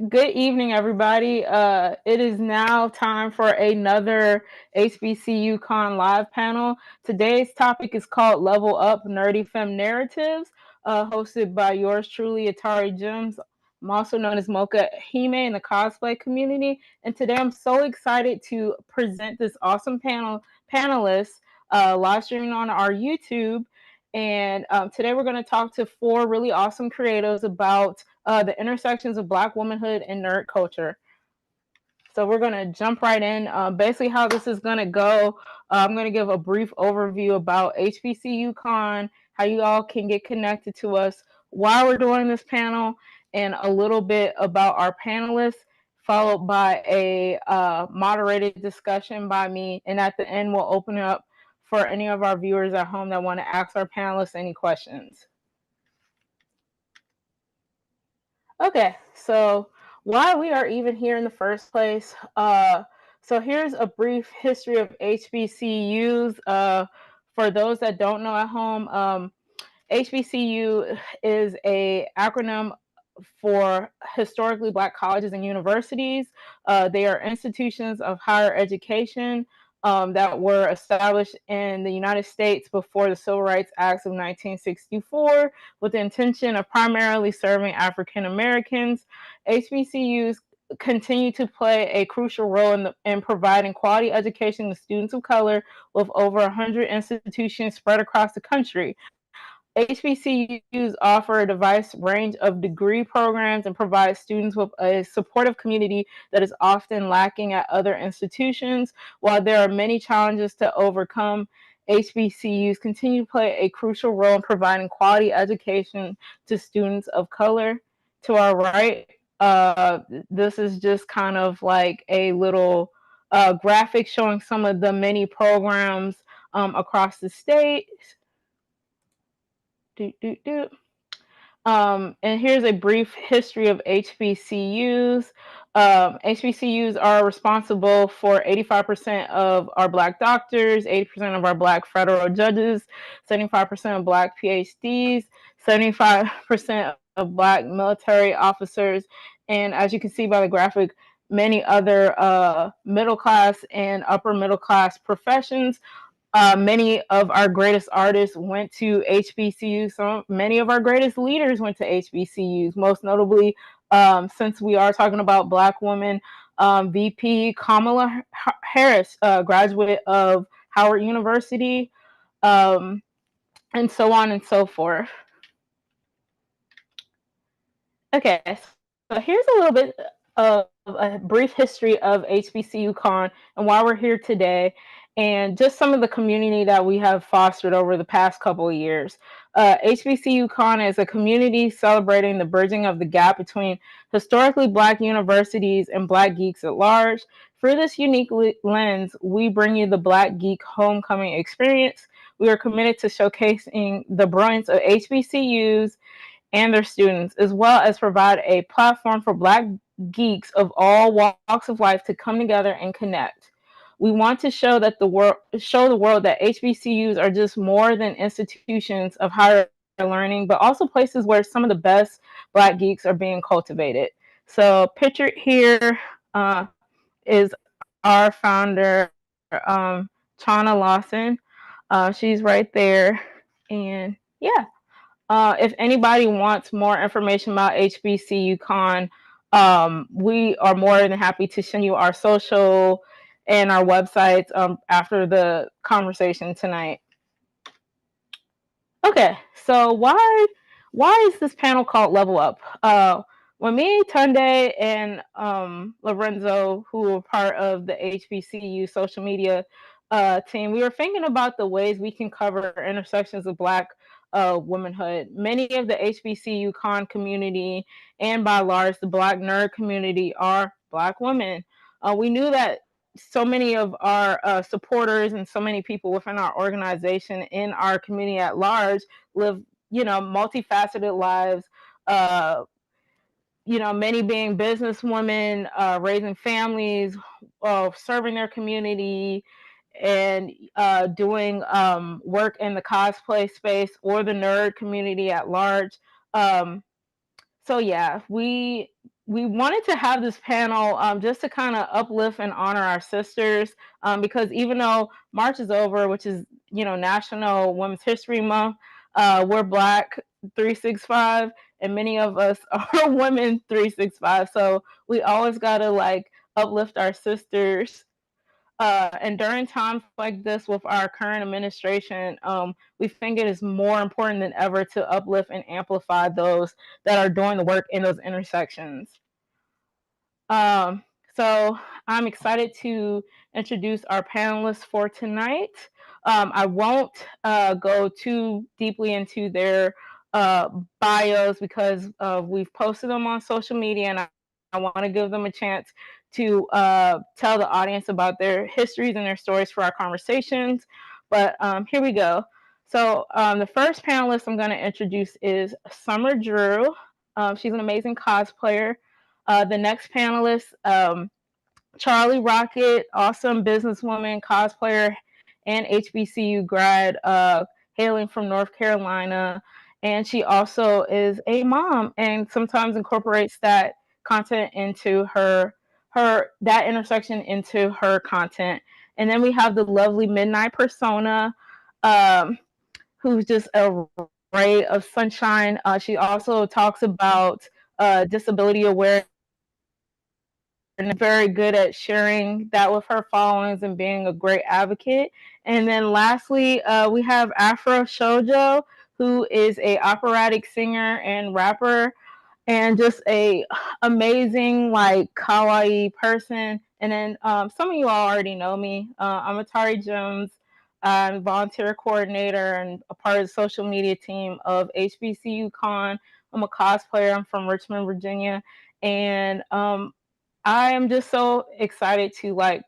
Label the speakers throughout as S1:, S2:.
S1: Good evening, everybody. It is now time for another HBCU Con live panel. Today's topic is called Level Up Nerdy Femme Narratives, hosted by yours truly, Atari Gems. I'm also known as Mocha Hime in the cosplay community. And today I'm so excited to present this awesome panelists live streaming on our YouTube. And today we're going to talk to four really awesome creatives about the intersections of Black womanhood and nerd culture. So we're going to jump right in. Basically, how this is going to go, I'm going to give a brief overview about HBCU Con, how you all can get connected to us, why we're doing this panel, and a little bit about our panelists, followed by a moderated discussion by me. And at the end, we'll open it up for any of our viewers at home that want to ask our panelists any questions. Okay, so why we are even here in the first place. So here's a brief history of HBCUs. For those that don't know at home, HBCU is a acronym for historically Black colleges and universities. They are institutions of higher education that were established in the United States before the Civil Rights Acts of 1964 with the intention of primarily serving African Americans. HBCUs continue to play a crucial role in providing quality education to students of color with over 100 institutions spread across the country. HBCUs offer a diverse range of degree programs and provide students with a supportive community that is often lacking at other institutions. While there are many challenges to overcome, HBCUs continue to play a crucial role in providing quality education to students of color. To our right, this is just kind of like a little graphic showing some of the many programs across the state. Do, do, do. And here's a brief history of HBCUs. HBCUs are responsible for 85% of our Black doctors, 80% of our Black federal judges, 75% of Black PhDs, 75% of Black military officers, and as you can see by the graphic, many other middle class and upper middle class professions. Many of our greatest artists went to HBCUs. Many of our greatest leaders went to HBCUs. Most notably, since we are talking about Black women, VP Kamala Harris, graduate of Howard University, um, and so on and so forth. Okay, so here's a little bit of a brief history of HBCU Con and why we're here today, and just some of the community that we have fostered over the past couple of years. HBCU Con is a community celebrating the bridging of the gap between historically Black universities and Black geeks at large. Through this unique lens, we bring you the Black Geek Homecoming experience. We are committed to showcasing the brilliance of HBCUs and their students, as well as provide a platform for Black geeks of all walks of life to come together and connect. We want to show the world that HBCUs are just more than institutions of higher learning, but also places where some of the best Black geeks are being cultivated. So, pictured here is our founder, Chana Lawson. She's right there, and yeah. If anybody wants more information about HBCU Con, we are more than happy to send you our social and our websites after the conversation tonight. Okay, so why is this panel called Level Up? When me, Tunde, and Lorenzo, who were part of the HBCU social media team, we were thinking about the ways we can cover intersections of Black womanhood. Many of the HBCU con community and by large the Black nerd community are Black women. We knew that so many of our supporters and so many people within our organization in our community at large live, multifaceted lives. Many being businesswomen, raising families, serving their community, and doing work in the cosplay space or the nerd community at large. So yeah, we we wanted to have this panel just to kind of uplift and honor our sisters, because even though March is over, which is National Women's History Month, we're Black 365, and many of us are women 365. So we always gotta like uplift our sisters. And during times like this with our current administration, we think it is more important than ever to uplift and amplify those that are doing the work in those intersections. Um, so I'm excited to introduce our panelists for tonight. I won't go too deeply into their uh, bios because we've posted them on social media, and I want to give them a chance to tell the audience about their histories and their stories for our conversations. But here we go. So the first panelist I'm going to introduce is Summer Drew. She's an amazing cosplayer. The next panelist, Charlie Rocket, awesome businesswoman, cosplayer, and HBCU grad, hailing from North Carolina. And she also is a mom and sometimes incorporates that content into her that intersection into her content. And then we have the lovely Midnight Persona, um, who's just a ray of sunshine. She also talks about disability awareness and very good at sharing that with her followings and being a great advocate. And then lastly, we have Afro Shoujo, who is a operatic singer and rapper and just a amazing like kawaii person. And then some of you all already know me. I'm Atari Jones. I'm volunteer coordinator and a part of the social media team of HBCU Con. I'm a cosplayer. I'm from Richmond, Virginia, and I am just so excited to like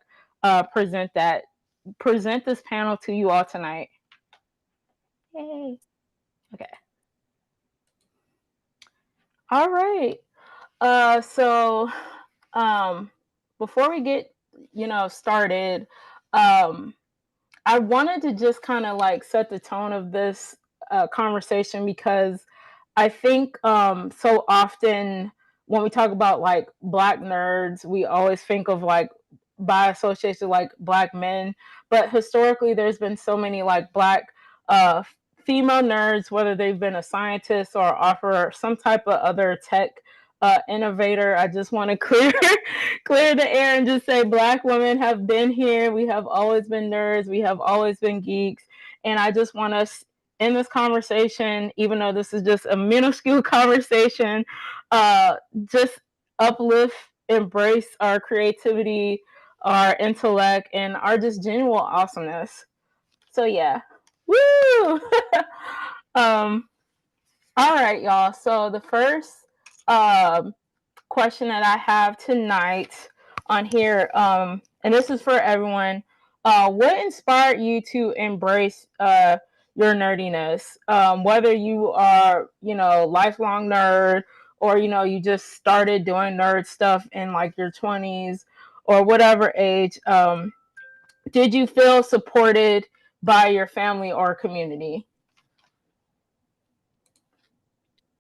S1: present this panel to you all tonight. Yay! Okay. All right. So before we get started, um, I wanted to just kind of like set the tone of this conversation because I think so often when we talk about like Black nerds, we always think of like by association like Black men, but historically there's been so many like Black uh, female nerds, whether they've been a scientist or offer some type of other tech innovator. I just want to clear the air and just say Black women have been here. We have always been nerds. We have always been geeks. And I just want us in this conversation, even though this is just a minuscule conversation, just uplift, embrace our creativity, our intellect, and our just genuine awesomeness. So yeah. Woo! um, all right, y'all. So the first um question that I have tonight on here, and this is for everyone. What inspired you to embrace your nerdiness? Whether you are, lifelong nerd, or you just started doing nerd stuff in like your 20s or whatever age. Did you feel supported by your family or community?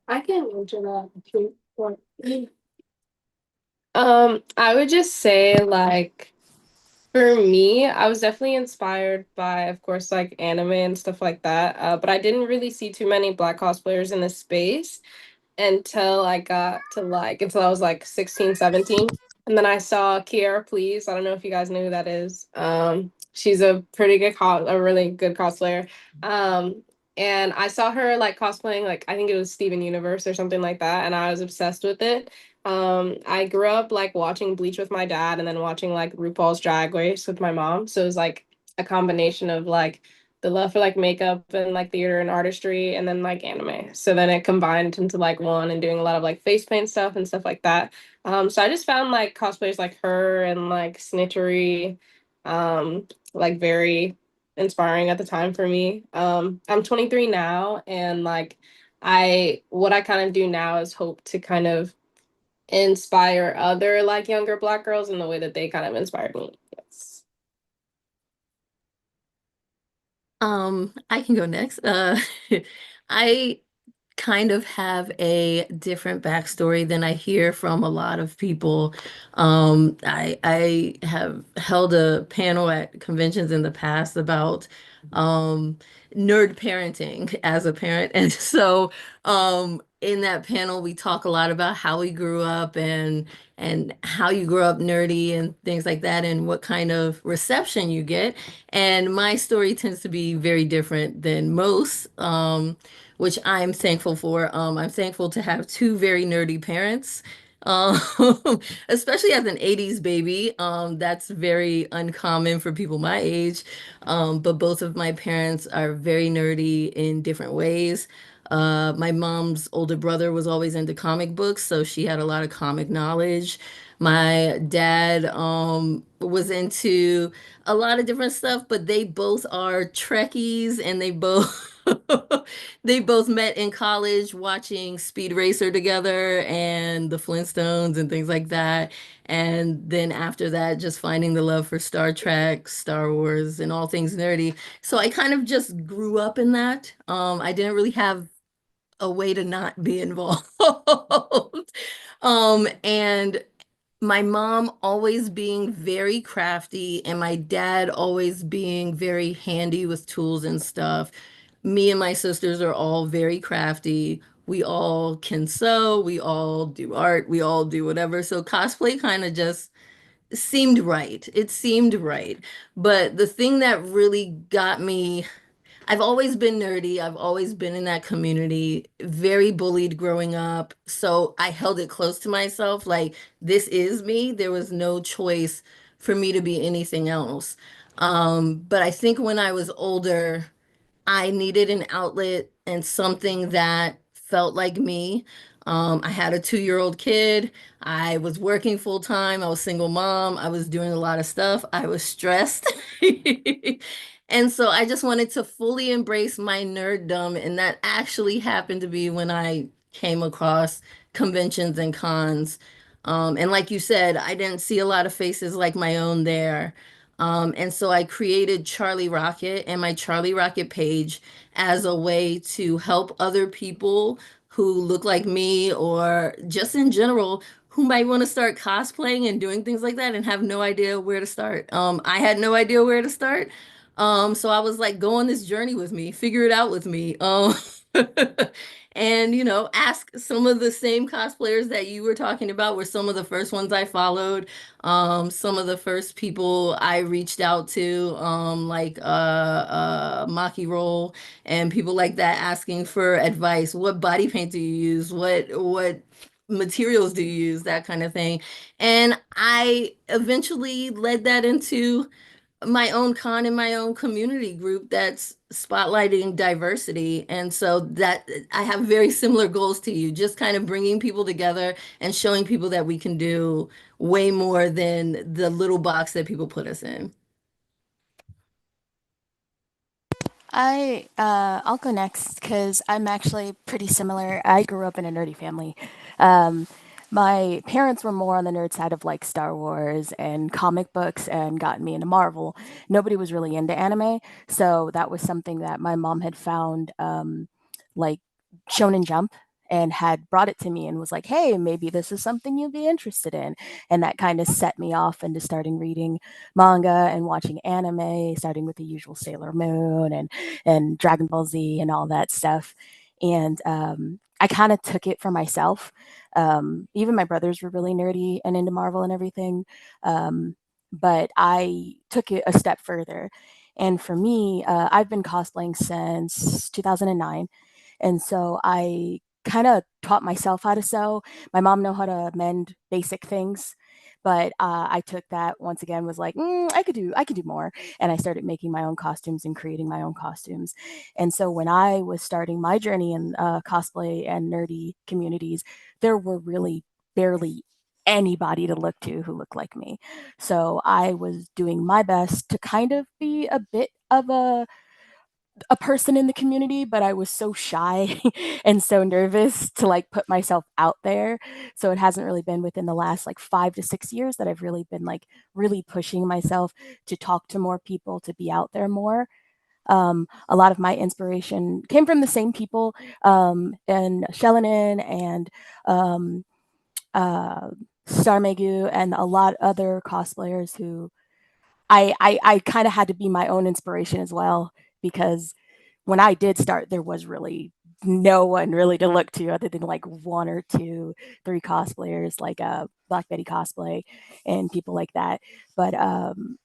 S2: I can answer that I would just say like for me, I was definitely inspired by, of course, like anime and stuff like that. But I didn't really see too many Black cosplayers in this space until I was like 16, 17. And then I saw Kiara Please. I don't know if you guys know who that is. She's a a really good cosplayer. Um, and I saw her like cosplaying, like I think it was Steven Universe or something like that, and I was obsessed with it. I grew up like watching Bleach with my dad and then watching like RuPaul's Drag Race with my mom. So it was like a combination of like the love for like makeup and like theater and artistry and then like anime. So then it combined into like one and doing a lot of like face paint stuff and stuff like that. So I just found like cosplayers like her and like Snitchery like very inspiring at the time for me. I'm 23 now and like I what I kind of do now is hope to kind of inspire other like younger Black girls in the way that they kind of inspired me. Yes.
S3: I can go next. I kind of have a different backstory than I hear from a lot of people. I have held a panel at conventions in the past about um, nerd parenting as a parent, and so in that panel we talk a lot about how we grew up and how you grew up nerdy and things like that, and what kind of reception you get. And my story tends to be very different than most. Which I'm thankful for. I'm thankful to have two very nerdy parents, um, especially as an 80s baby. That's very uncommon for people my age. But both of my parents are very nerdy in different ways. My mom's older brother was always into comic books, so she had a lot of comic knowledge. My dad was into a lot of different stuff, but they both are Trekkies and they both they both met in college watching Speed Racer together and the Flintstones and things like that. And then after that, just finding the love for Star Trek, Star Wars, and all things nerdy. So I kind of just grew up in that. I didn't really have a way to not be involved. And my mom always being very crafty and my dad always being very handy with tools and stuff. Me and my sisters are all very crafty. We all can sew, we all do art, we all do whatever. So cosplay kind of just seemed right. It seemed right. But the thing that really got me, I've always been nerdy. I've always been in that community, very bullied growing up. So I held it close to myself. Like, this is me. There was no choice for me to be anything else. But I think when I was older, I needed an outlet and something that felt like me. I had a 2-year-old kid. I was working full time. I was single mom. I was doing a lot of stuff. I was stressed. And so I just wanted to fully embrace my nerddom. And that actually happened to be when I came across conventions and cons. And like you said, I didn't see a lot of faces like my own there. And so I created Charlie Rocket and my Charlie Rocket page as a way to help other people who look like me or just in general who might want to start cosplaying and doing things like that and have no idea where to start. I had no idea where to start. So I was like, go on this journey with me, figure it out with me. And ask some of the same cosplayers that you were talking about were some of the first ones I followed. Some of the first people I reached out to, like Maki Roll and people like that asking for advice. What body paint do you use? What materials do you use? That kind of thing. And I eventually led that into my own con in my own community group that's spotlighting diversity. And so that I have very similar goals to you, just kind of bringing people together and showing people that we can do way more than the little box that people put us in.
S4: I'll go next because I'm actually pretty similar. I grew up in a nerdy family. Um, my parents were more on the nerd side of like Star Wars and comic books and got me into Marvel. Nobody was really into anime, so that was something that my mom had found, like Shonen Jump, and had brought it to me and was like, "Hey, maybe this is something you'd be interested in." And that kind of set me off into starting reading manga and watching anime, starting with the usual Sailor Moon and Dragon Ball Z and all that stuff. And I kind of took it for myself. Even my brothers were really nerdy and into Marvel and everything. Um, but I took it a step further. And for me, I've been cosplaying since 2009. And so I kind of taught myself how to sew. My mom know how to mend basic things, but I took that once again, was like, I could do more, and I started making my own costumes and creating my own costumes. And so when I was starting my journey in cosplay and nerdy communities, there were really barely anybody to look to who looked like me. So I was doing my best to kind of be a bit of a person in the community, but I was so shy and so nervous to like put myself out there. So it hasn't really been within the last like 5 to 6 years that I've really been like really pushing myself to talk to more people, to be out there more. A lot of my inspiration came from the same people, and Shelenin and uh, Star Megu and a lot other cosplayers who I kind of had to be my own inspiration as well, because when I did start, there was really no one really to look to other than like one or two, three cosplayers, like Black Betty cosplay and people like that. But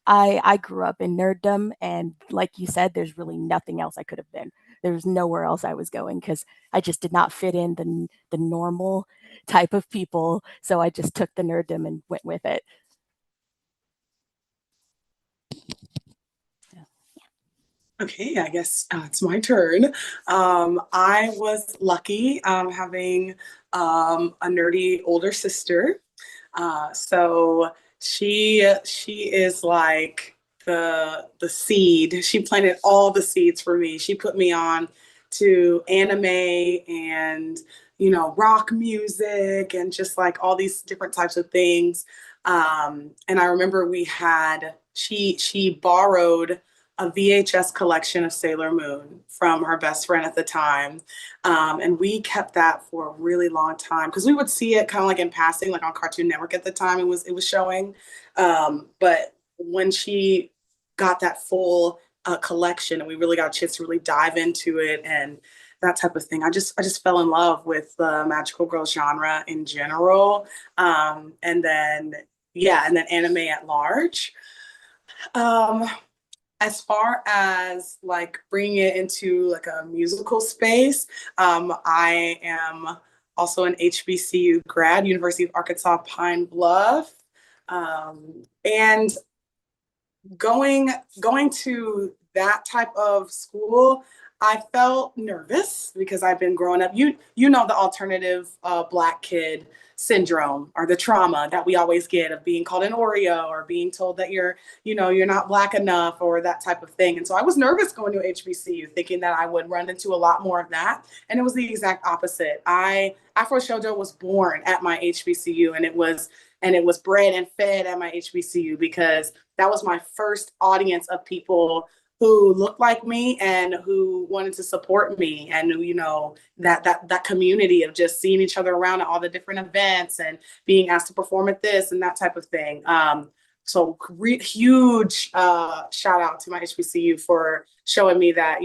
S4: I grew up in nerddom, and like you said, there's really nothing else I could have been. There was nowhere else I was going because I just did not fit in the normal type of people. So I just took the nerddom and went with it.
S5: Okay, I guess it's my turn. I was lucky having a nerdy older sister. So she is like the seed. She planted all the seeds for me. She put me on to anime and rock music and just like all these different types of things. And I remember she borrowed a VHS collection of Sailor Moon from her best friend at the time. And we kept that for a really long time because we would see it kind of like in passing, like on Cartoon Network at the time it was showing. But when she got that full collection and we really got a chance to really dive into it and that type of thing, I just fell in love with the magical girl genre in general. And then anime at large. Um, as far as like bringing it into like a musical space, I am also an HBCU grad, University of Arkansas Pine Bluff, and going to that type of school, I felt nervous because I've been growing up. You know the alternative Black kid syndrome or the trauma that we always get of being called an Oreo or being told that you're not Black enough or that type of thing. And so I was nervous going to HBCU, thinking that I would run into a lot more of that. And it was the exact opposite. Afro Shoujo was born at my HBCU, and it was bred and fed at my HBCU because that was my first audience of people who looked like me and who wanted to support me, and that community of just seeing each other around at all the different events and being asked to perform at this and that type of thing. So huge shout out to my HBCU for showing me that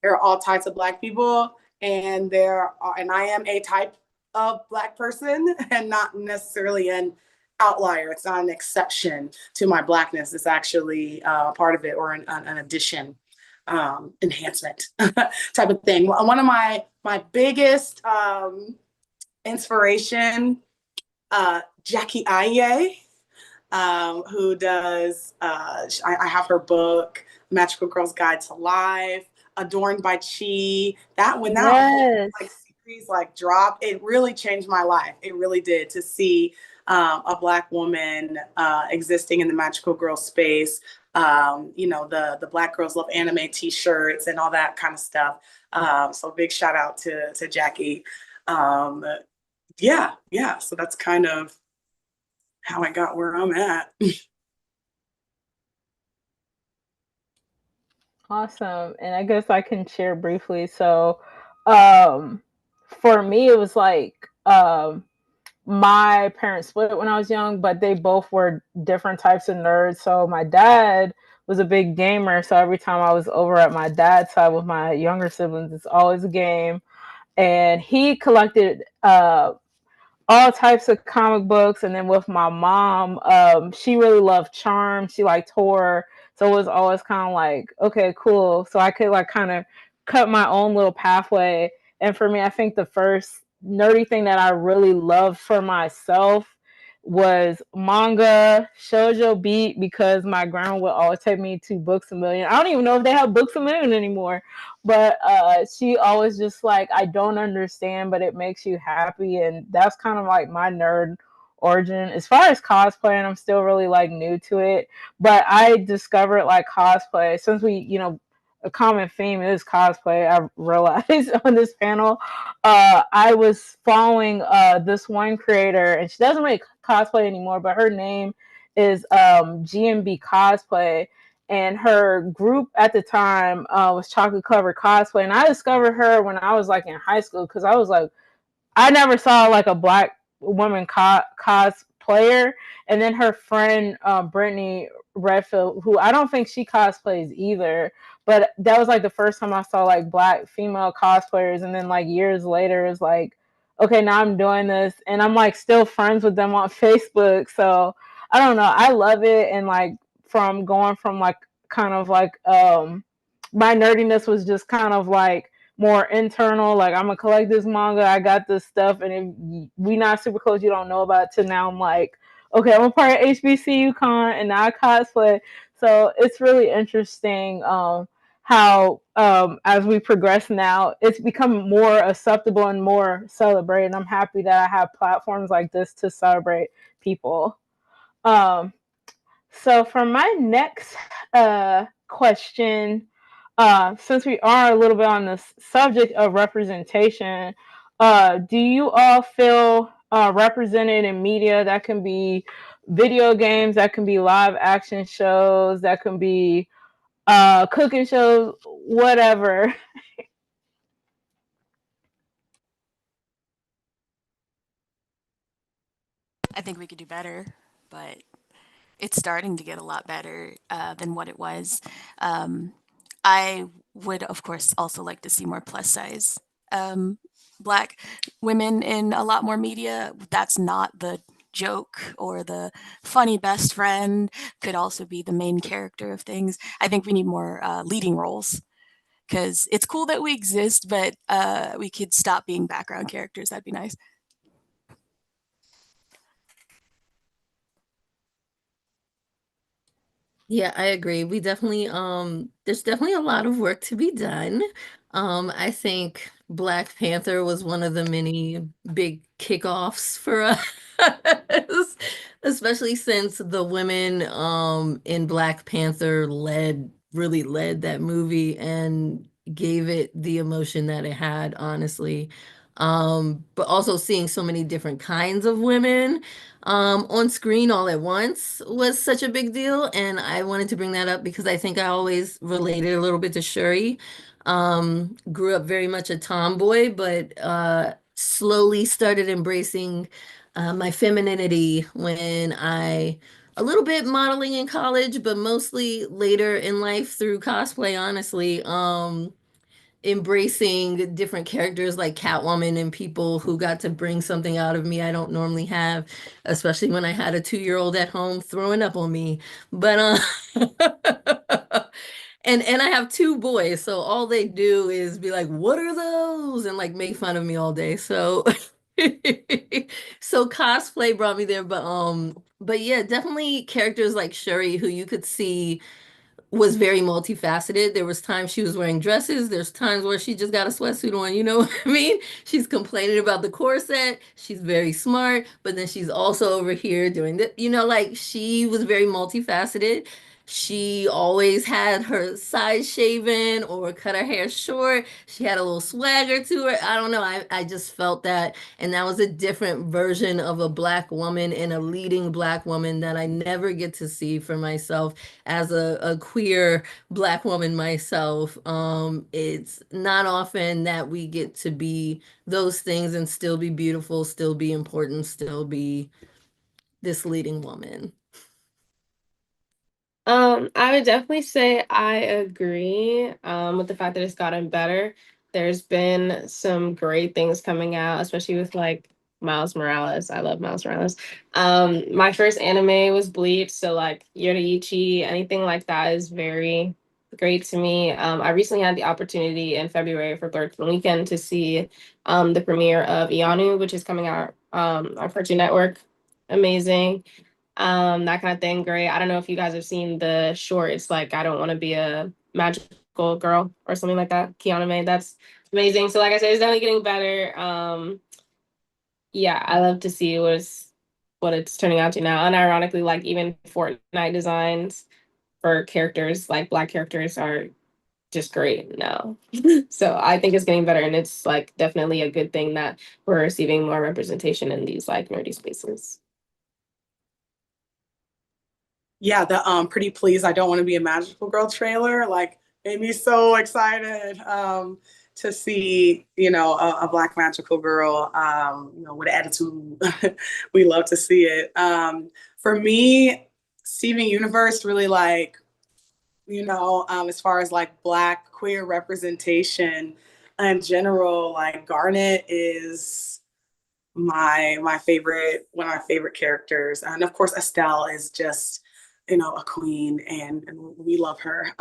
S5: there are all types of Black people, and I am a type of Black person and not necessarily an outlier. It's not an exception to my Blackness. It's actually part of it, or an addition, enhancement type of thing. One of my biggest inspiration, Jackie Aye, who does, I have her book, Magical Girl's Guide to Life, Adorned by Chi. When that whole series dropped, it really changed my life. It really did, to see a Black woman existing in the magical girl space. The Black Girls Love Anime t-shirts and all that kind of stuff. So big shout out to Jackie. So that's kind of how I got where I'm at.
S1: Awesome. And I guess I can share briefly. So for me, it was like my parents split when I was young, but they both were different types of nerds. So my dad was a big gamer. So every time I was over at my dad's side with my younger siblings, it's always a game. And he collected all types of comic books. And then with my mom, she really loved charm. She liked horror. So it was always kind of like, okay, cool. So I could like kind of cut my own little pathway. And for me, I think the first nerdy thing that I really loved for myself was manga, shoujo beat, because my grandma would always take me to Books a Million. I don't even know if they have Books a Million anymore, but she always just like, I don't understand, but it makes you happy. And that's kind of like my nerd origin. As far as cosplaying, I'm still really like new to it, but I discovered like cosplay since a common theme is cosplay. I realized on this panel, I was following this one creator, and she doesn't make cosplay anymore, but her name is GMB Cosplay, and her group at the time was Chocolate Covered Cosplay, and I discovered her when I was like in high school because I was like, I never saw like a black woman cosplayer, and then her friend Brittany Redfield, who I don't think she cosplays either, but that was like the first time I saw like black female cosplayers, and then like years later, it's like, okay, now I'm doing this, and I'm like still friends with them on Facebook. So I don't know, I love it, and like from going from like kind of like my nerdiness was just kind of like more internal, like I'm gonna collect this manga, I got this stuff, and if we not super close, you don't know about it, to now I'm like, okay, I'm a part of HBCU con, and now I cosplay. So it's really interesting how as we progress now, it's become more acceptable and more celebrated. I'm happy that I have platforms like this to celebrate people. um so for my next question, since we are a little bit on the subject of representation, do you all feel represented in media? That can be video games, that can be live action shows, that can be cooking shows, whatever.
S4: I think we could do better, but it's starting to get a lot better than what it was. Um, I would, of course, also like to see more plus size Black women in a lot more media. That's not the joke or the funny best friend, could also be the main character of things. I think we need more leading roles because it's cool that we exist, but we could stop being background characters. That'd be nice.
S3: Yeah, I agree. We definitely there's definitely a lot of work to be done. I think Black Panther was one of the many big kickoffs for us, especially since the women in Black Panther really led that movie and gave it the emotion that it had, honestly. But also seeing so many different kinds of women on screen all at once was such a big deal. And I wanted to bring that up because I think I always related a little bit to Shuri. Grew up very much a tomboy, but slowly started embracing my femininity when a little bit modeling in college, but mostly later in life through cosplay, honestly. Embracing different characters like Catwoman and people who got to bring something out of me I don't normally have, especially when I had a 2-year-old at home throwing up on me. But and I have 2 boys, so all they do is be like, "What are those?" and like make fun of me all day. So so cosplay brought me there, but yeah, definitely characters like Shuri who you could see was very multifaceted. There was times she was wearing dresses. There's times where she just got a sweatsuit on, you know what I mean? She's complaining about the corset. She's very smart, but then she's also over here doing that. Like she was very multifaceted. She always had her sides shaven or cut her hair short. She had a little swagger to her. I don't know. I just felt that. And that was a different version of a Black woman and a leading Black woman that I never get to see for myself as a queer Black woman myself. It's not often that we get to be those things and still be beautiful, still be important, still be this leading woman.
S2: I would definitely say I agree with the fact that it's gotten better. There's been some great things coming out, especially with like Miles Morales. I love Miles Morales. My first anime was Bleach, so like Yoruichi, anything like that is very great to me. I recently had the opportunity in February for Third Weekend to see the premiere of Ianu, which is coming out on Cartoon Network. Amazing, that kind of thing. Great. I don't know if you guys have seen the short. It's like I don't want to be a magical girl or something like that. Kiana made. That's amazing. So like I said, it's definitely getting better. Yeah, I love to see what it's turning out to now. And ironically, like even Fortnite designs for characters, like Black characters, are just great now. So I think it's getting better, and it's like definitely a good thing that we're receiving more representation in these like nerdy spaces.
S5: Yeah, the Pretty Please, I Don't Want to Be a Magical Girl trailer, like, made me so excited to see, a Black magical girl, with attitude. We love to see it. For me, Steven Universe really like, as far as like Black queer representation in general, like Garnet is my favorite, one of my favorite characters. And of course, Estelle is just, a queen, and we love her.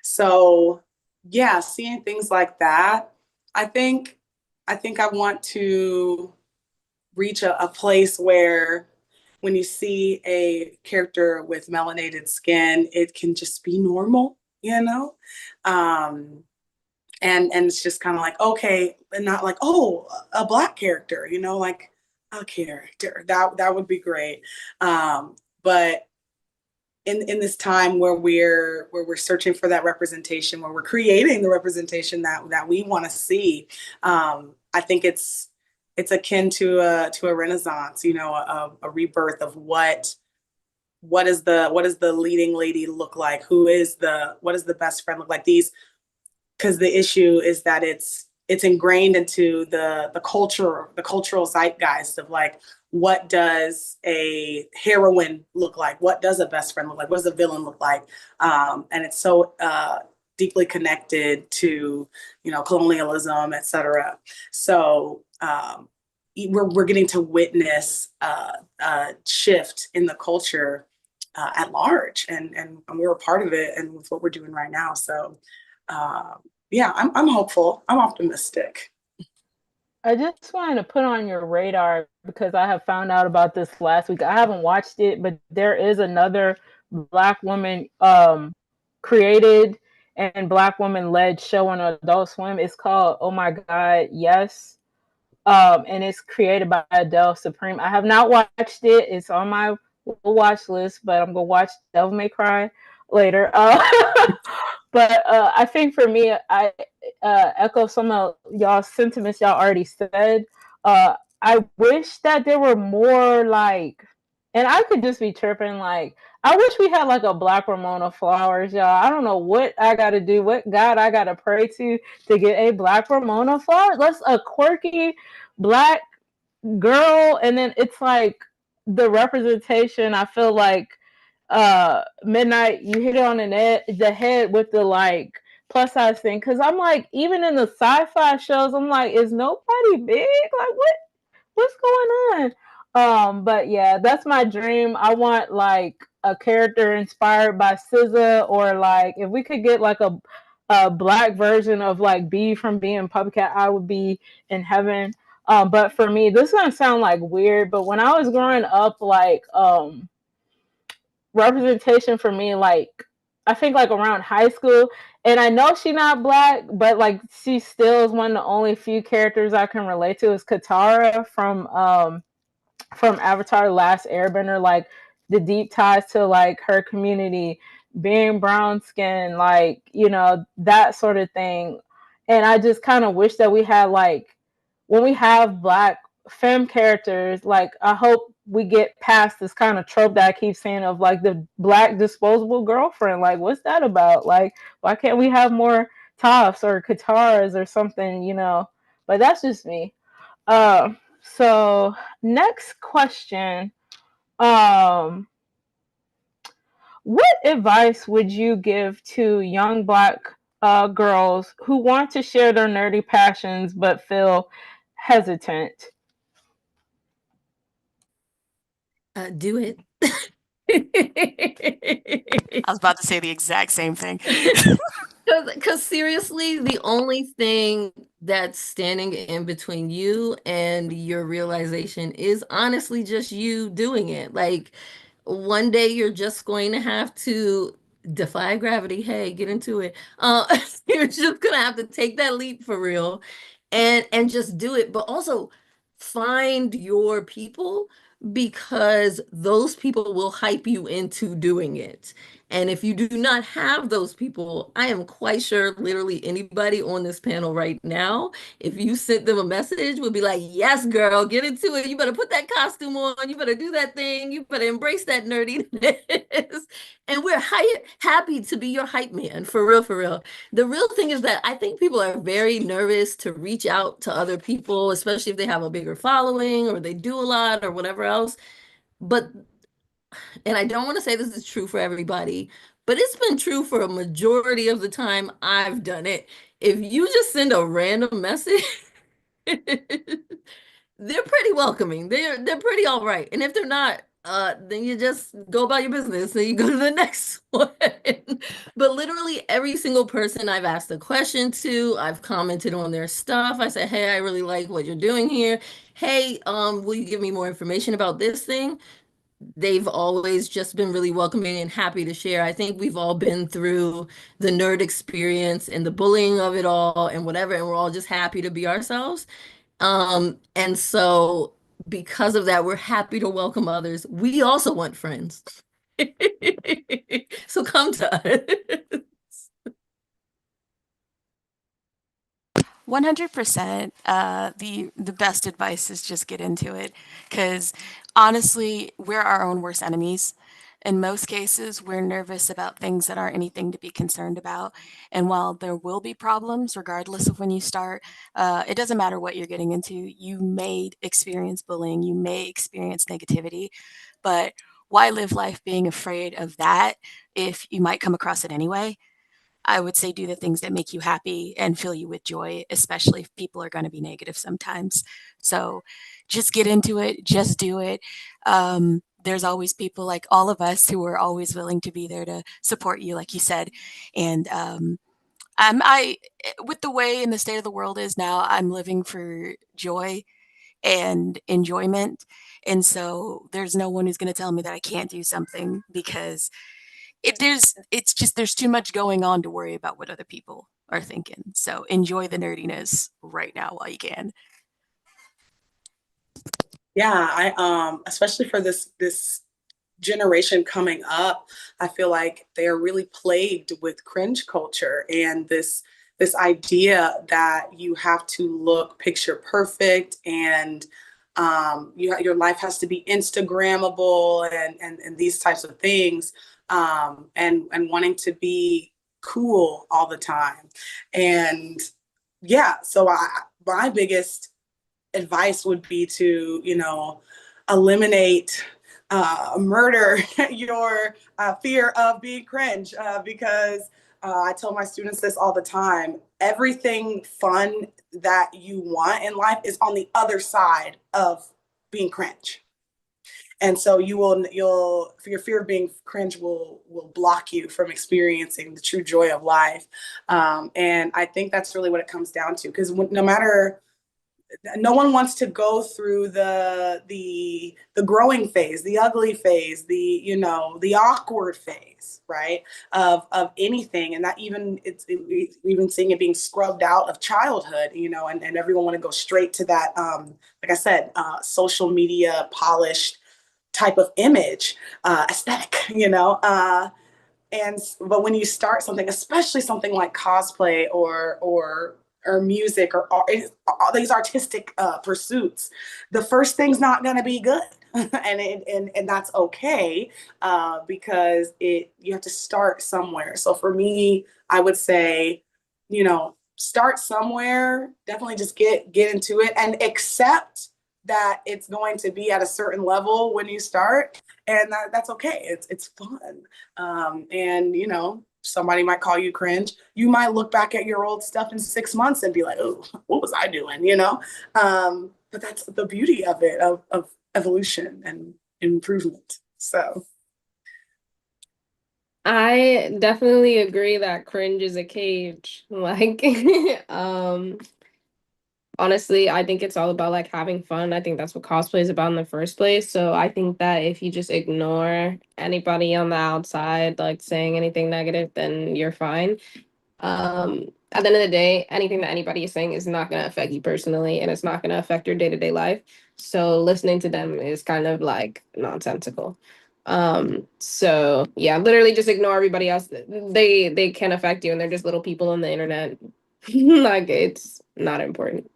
S5: So yeah, seeing things like that, I think I want to reach a place where when you see a character with melanated skin, it can just be normal, Um, and it's just kind of like, okay, and not like, oh, a Black character, like a character that would be great. But in this time where we're searching for that representation, where we're creating the representation that we want to see, I think it's akin to a renaissance, a rebirth of what is the leading lady look like, what does the best friend look like, these, because the issue is that it's ingrained into the cultural zeitgeist of like, what does a heroine look like, what does a best friend look like, what does a villain look like, and it's so deeply connected to colonialism, etc. So we're getting to witness a shift in the culture at large, and we're a part of it, and with what we're doing right now. So yeah, I'm hopeful. I'm optimistic.
S1: I just wanted to put on your radar because I have found out about this last week. I haven't watched it, but there is another Black woman created and Black woman led show on Adult Swim. It's called Oh My God, Yes. And it's created by Adele Supreme. I have not watched it. It's on my watch list, but I'm gonna watch Devil May Cry later. But I think for me, I echo some of y'all's sentiments y'all already said. I wish that there were more like, and I could just be tripping. Like, I wish we had like a Black Ramona Flowers, y'all. I don't know what I got to do, what God I got to pray to get a Black Ramona Flowers. That's a quirky Black girl, and then it's like the representation. I feel like Midnight, you hit it on the head with the like plus size thing, because I'm like, even in the sci-fi shows, I'm like, is nobody big? Like, what's going on? But yeah, that's my dream. I want like a character inspired by SZA, or like if we could get like a Black version of like B from being Puppy Cat, I would be in heaven. But for me, this is gonna sound like weird, but when I was growing up, like representation for me, like I think like around high school, and I know she's not Black, but like she still is one of the only few characters I can relate to, is Katara from Avatar: The Last Airbender. Like the deep ties to like her community, being brown skin, like that sort of thing. And I just kind of wish that we had like, when we have Black femme characters, like I hope we get past this kind of trope that I keep saying of like the Black disposable girlfriend. Like, what's that about? Like, why can't we have more Toffs or Kataras or something? But that's just me. So next question. Um, what advice would you give to young Black girls who want to share their nerdy passions but feel hesitant?
S3: Do it.
S4: I was about to say the exact same thing.
S3: Because seriously, the only thing that's standing in between you and your realization is honestly just you doing it. Like one day you're just going to have to defy gravity. Hey, get into it. You're just gonna have to take that leap for real and just do it. But also find your people, because those people will hype you into doing it. And if you do not have those people, I am quite sure literally anybody on this panel right now, if you sent them a message, would be like, yes, girl, get into it. You better put that costume on. You better do that thing. You better embrace that nerdiness. And we're happy to be your hype man, for real, for real. The real thing is that I think people are very nervous to reach out to other people, especially if they have a bigger following or they do a lot or whatever else. But, and I don't want to say this is true for everybody, but it's been true for a majority of the time I've done it. If you just send a random message, they're pretty welcoming. They're pretty all right. And if they're not, then you just go about your business and you go to the next one. But literally every single person I've asked a question to, I've commented on their stuff. I said, hey, I really like what you're doing here. Hey, will you give me more information about this thing? They've always just been really welcoming and happy to share. I think we've all been through the nerd experience and the bullying of it all and whatever, and we're all just happy to be ourselves. And so because of that, we're happy to welcome others. We also want friends. So come to us.
S4: 100%. The best advice is just get into it, because honestly, we're our own worst enemies. In most cases, we're nervous about things that aren't anything to be concerned about. And while there will be problems, regardless of when you start, it doesn't matter what you're getting into. You may experience bullying, you may experience negativity, but why live life being afraid of that if you might come across it anyway? I would say do the things that make you happy and fill you with joy, especially if people are going to be negative sometimes. So just get into it, just do it. There's always people like all of us who are always willing to be there to support you, like you said. And with the way and the state of the world is now, I'm living for joy and enjoyment. And so there's no one who's going to tell me that I can't do something, because it's just there's too much going on to worry about what other people are thinking. So enjoy the nerdiness right now while you can.
S5: Yeah, I especially for this generation coming up, I feel like they are really plagued with cringe culture and this idea that you have to look picture perfect, and your life has to be Instagrammable, and these types of things, and wanting to be cool all the time. And yeah, so my biggest advice would be to, eliminate, murder your fear of being cringe, because I tell my students this all the time. Everything fun that you want in life is on the other side of being cringe. And so you'll your fear of being cringe will block you from experiencing the true joy of life. And I think that's really what it comes down to, because no matter, no one wants to go through the growing phase, the ugly phase, the awkward phase, right? Of anything. And that even seeing it being scrubbed out of childhood, and everyone want to go straight to that, like I said, social media polished type of image, aesthetic, but when you start something, especially something like cosplay or music or all these artistic pursuits, the first thing's not going to be good, and that's okay, because you have to start somewhere. So for me, I would say, start somewhere. Definitely just get into it and accept that it's going to be at a certain level when you start, and that's okay. It's fun. And somebody might call you cringe. You might look back at your old stuff in 6 months and be like, oh, what was I doing? But that's the beauty of it, of evolution and improvement. So
S2: I definitely agree that cringe is a cage. Like, honestly, I think it's all about like having fun. I think that's what cosplay is about in the first place. So I think that if you just ignore anybody on the outside, like saying anything negative, then you're fine. At the end of the day, anything that anybody is saying is not going to affect you personally, and it's not going to affect your day-to-day life. So listening to them is kind of like nonsensical. So yeah, literally just ignore everybody else. They can affect you, and they're just little people on the internet. Like, it's not important.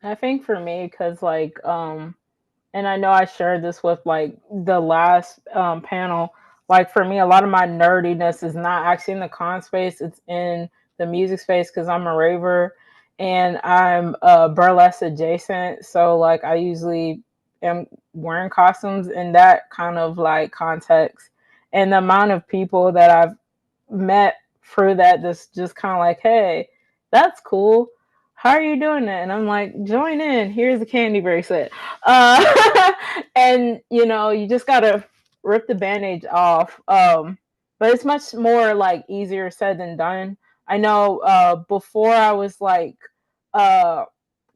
S1: I think for me, because like and I know I shared this with like the last panel. Like for me, a lot of my nerdiness is not actually in the con space; it's in the music space because I'm a raver and I'm burlesque adjacent. So like I usually am wearing costumes in that kind of like context, and the amount of people that I've met through that just kind of like, hey, that's cool. How are you doing that? And I'm like, join in. Here's a candy bracelet. And you just gotta rip the bandage off. But it's much more like easier said than done. I know before I was like uh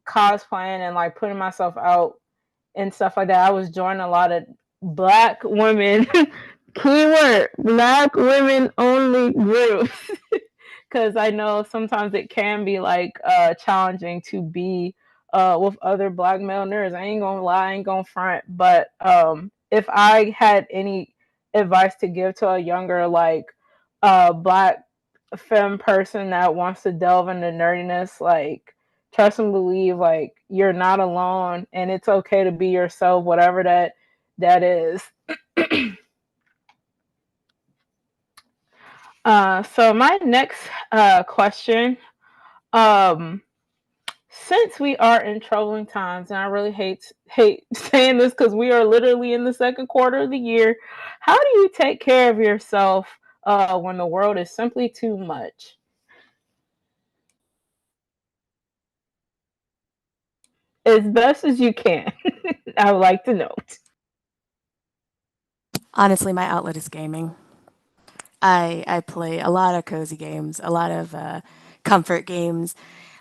S1: cosplaying and like putting myself out and stuff like that, I was joining a lot of black women keyword black women only groups because I know sometimes it can be like challenging to be with other black male nerds. I ain't gonna lie, I ain't gonna front, but if I had any advice to give to a younger like black femme person that wants to delve into nerdiness, like trust and believe like you're not alone and it's okay to be yourself, whatever that is. So my next question, um, since we are in troubling times, and I really hate saying this because we are literally in the second quarter of the year, how do you take care of yourself when the world is simply too much? As best as you can. I would like to know.
S4: Honestly, my outlet is gaming. I play a lot of cozy games, a lot of comfort games,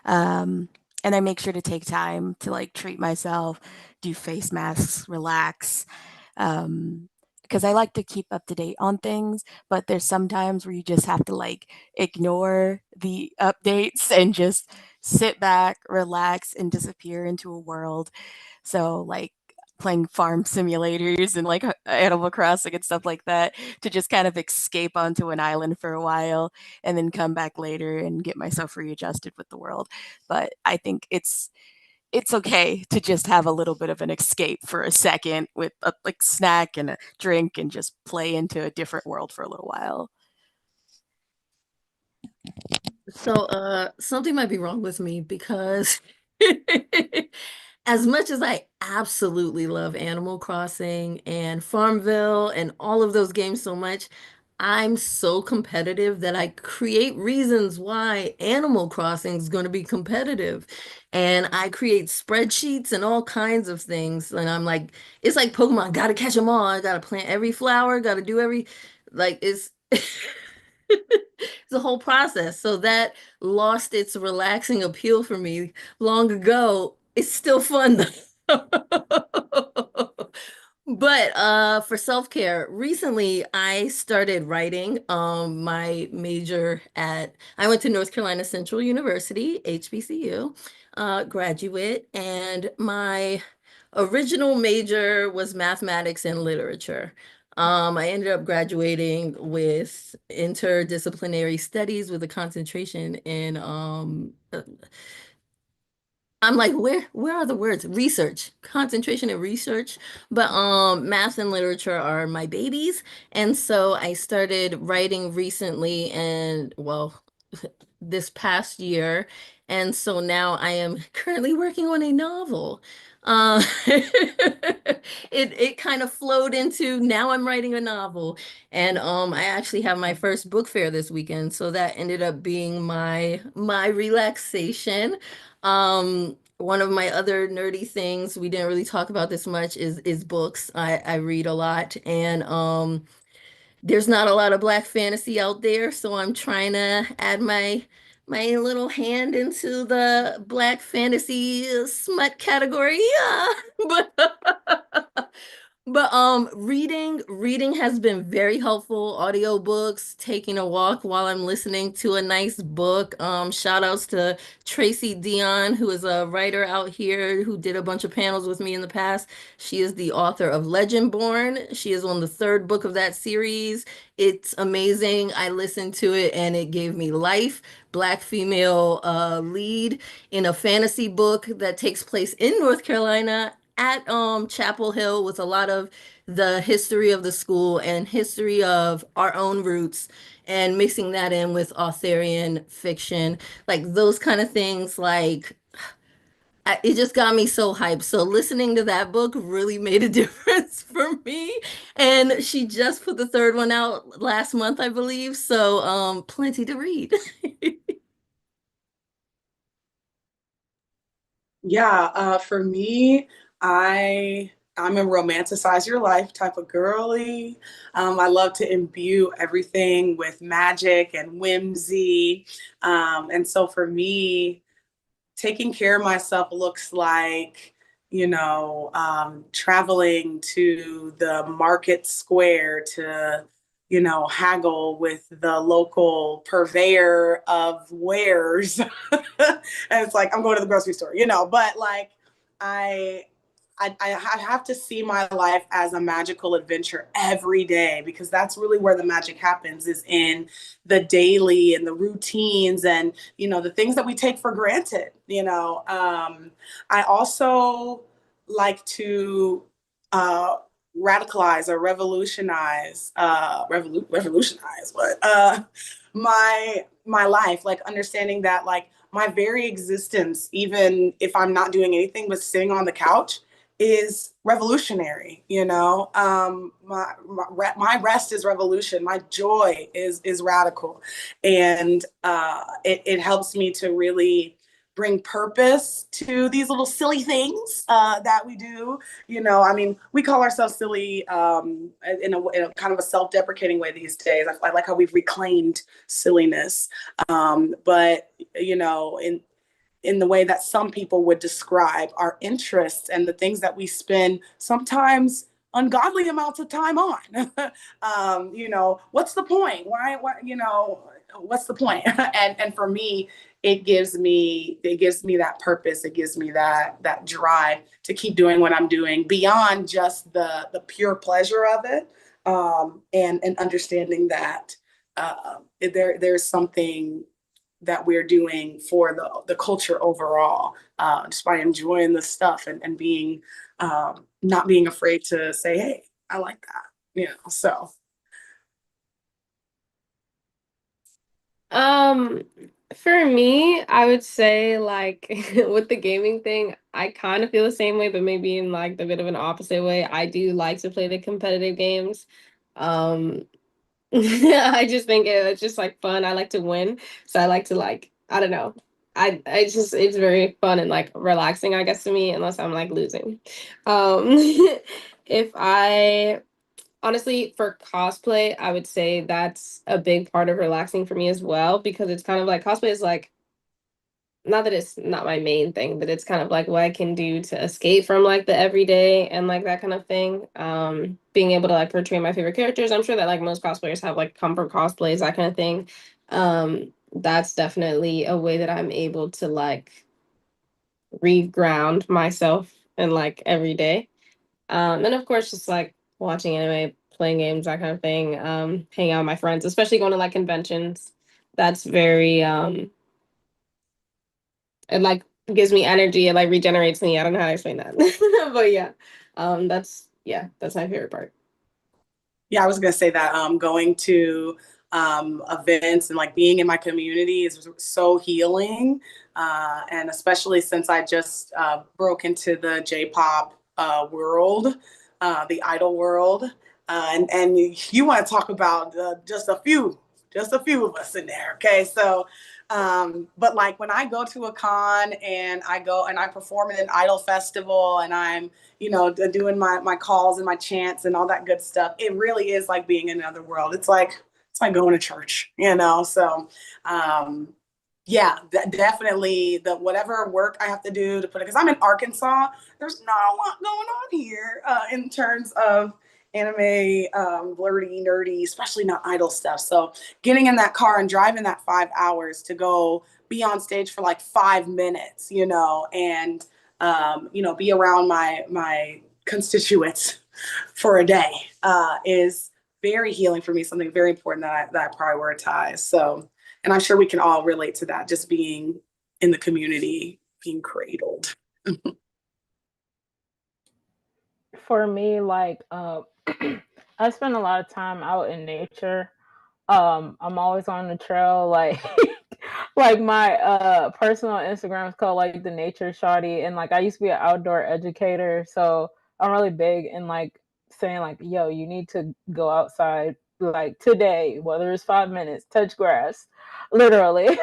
S4: um, and I make sure to take time to like treat myself, do face masks, relax, because I like to keep up to date on things. But there's sometimes where you just have to like ignore the updates and just sit back, relax, and disappear into a world. So like playing farm simulators and like Animal Crossing and stuff like that to just kind of escape onto an island for a while and then come back later and get myself readjusted with the world. But I think it's okay to just have a little bit of an escape for a second with a like snack and a drink and just play into a different world for a little while.
S3: So, something might be wrong with me because as much as I absolutely love Animal Crossing and Farmville and all of those games so much, I'm so competitive that I create reasons why Animal Crossing is going to be competitive. And I create spreadsheets and all kinds of things. And I'm like, it's like Pokemon, gotta catch them all. I gotta plant every flower, gotta do every, like, it's. It's a whole process. So that lost its relaxing appeal for me long ago. It's still fun though. But for self-care, recently I started writing. My major at I went to North Carolina Central University, HBCU, graduate, and my original major was mathematics and literature. I ended up graduating with interdisciplinary studies with a concentration in I'm like, where are the words? Research, concentration in research. But math and literature are my babies. And so I started writing recently and well, this past year. And so now I am currently working on a novel. It kind of flowed into now I'm writing a novel. And I actually have my first book fair this weekend. So that ended up being my relaxation. One of my other nerdy things we didn't really talk about this much is books. I read a lot and there's not a lot of black fantasy out there, so I'm trying to add my little hand into the black fantasy smut category. Yeah. But But reading has been very helpful. Audiobooks, taking a walk while I'm listening to a nice book. Shout outs to Tracy Dion, who is a writer out here who did a bunch of panels with me in the past. She is the author of Legendborn. She is on the third book of that series. It's amazing. I listened to it and it gave me life. Black female lead in a fantasy book that takes place in North Carolina at Chapel Hill, with a lot of the history of the school and history of our own roots, and mixing that in with Arthurian fiction, like those kind of things. Like it just got me so hyped. So listening to that book really made a difference for me. And she just put the third one out last month, I believe. So plenty to read.
S5: Yeah, for me, I'm a romanticize your life type of girly. I love to imbue everything with magic and whimsy. And so for me, taking care of myself looks like, traveling to the market square to, haggle with the local purveyor of wares. And it's like, I'm going to the grocery store, but like, I, I have to see my life as a magical adventure every day, because that's really where the magic happens, is in the daily and the routines and, the things that we take for granted. I also like to radicalize or revolutionize what my life, like understanding that like my very existence, even if I'm not doing anything but sitting on the couch, is revolutionary. My rest is revolution. My joy is radical. And it helps me to really bring purpose to these little silly things that we do. I mean, we call ourselves silly in a kind of a self-deprecating way these days. I like how we've reclaimed silliness. But, in the way that some people would describe our interests and the things that we spend sometimes ungodly amounts of time on. What's the point? Why, what's the point? And for me, it gives me that purpose. It gives me that drive to keep doing what I'm doing beyond just the pure pleasure of it. And understanding that there's something that we're doing for the culture overall, just by enjoying the stuff and being not being afraid to say, hey, I like that. So
S2: Um, for me, I would say like with the gaming thing, I kind of feel the same way, but maybe in like the bit of an opposite way. I do like to play the competitive games. Um, I just think it's just like fun. I like to win, so I like to like I don't know. I just it's very fun and like relaxing, I guess, to me, unless I'm like losing. Um, if I honestly, for cosplay, I would say that's a big part of relaxing for me as well, because it's kind of like cosplay is like, not that it's not my main thing, but it's kind of like what I can do to escape from like the everyday and like that kind of thing. Being able to like portray my favorite characters. I'm sure that like most cosplayers have like comfort cosplays, that kind of thing. That's definitely a way that I'm able to like reground myself in like every day. And of course, just like watching anime, playing games, that kind of thing. Hanging out with my friends, especially going to like conventions. That's very it like gives me energy. It like regenerates me. I don't know how to explain that, but yeah, that's my favorite part.
S5: yeah, I was gonna say that going to events and like being in my community is so healing, and especially since I just broke into the J-pop world, the idol world, and you want to talk about just a few of us in there. Okay, so. But like when I go to a con and I go and I perform at an idol festival and I'm doing my calls and my chants and all that good stuff. It really is like being in another world. It's like going to church. So Yeah, definitely the whatever work I have to do to put it, because I'm in Arkansas, there's not a lot going on here in terms of anime, blurry, nerdy, especially not idol stuff. So getting in that car and driving that 5 hours to go be on stage for like 5 minutes, and be around my constituents for a day is very healing for me, something very important that I prioritize. So, and I'm sure we can all relate to that, just being in the community, being cradled.
S1: For me, like I spend a lot of time out in nature. I'm always on the trail, like like my personal Instagram is called like the nature shawty, and like I used to be an outdoor educator, so I'm really big in like saying like, yo, you need to go outside like today, whether it's 5 minutes, touch grass, literally.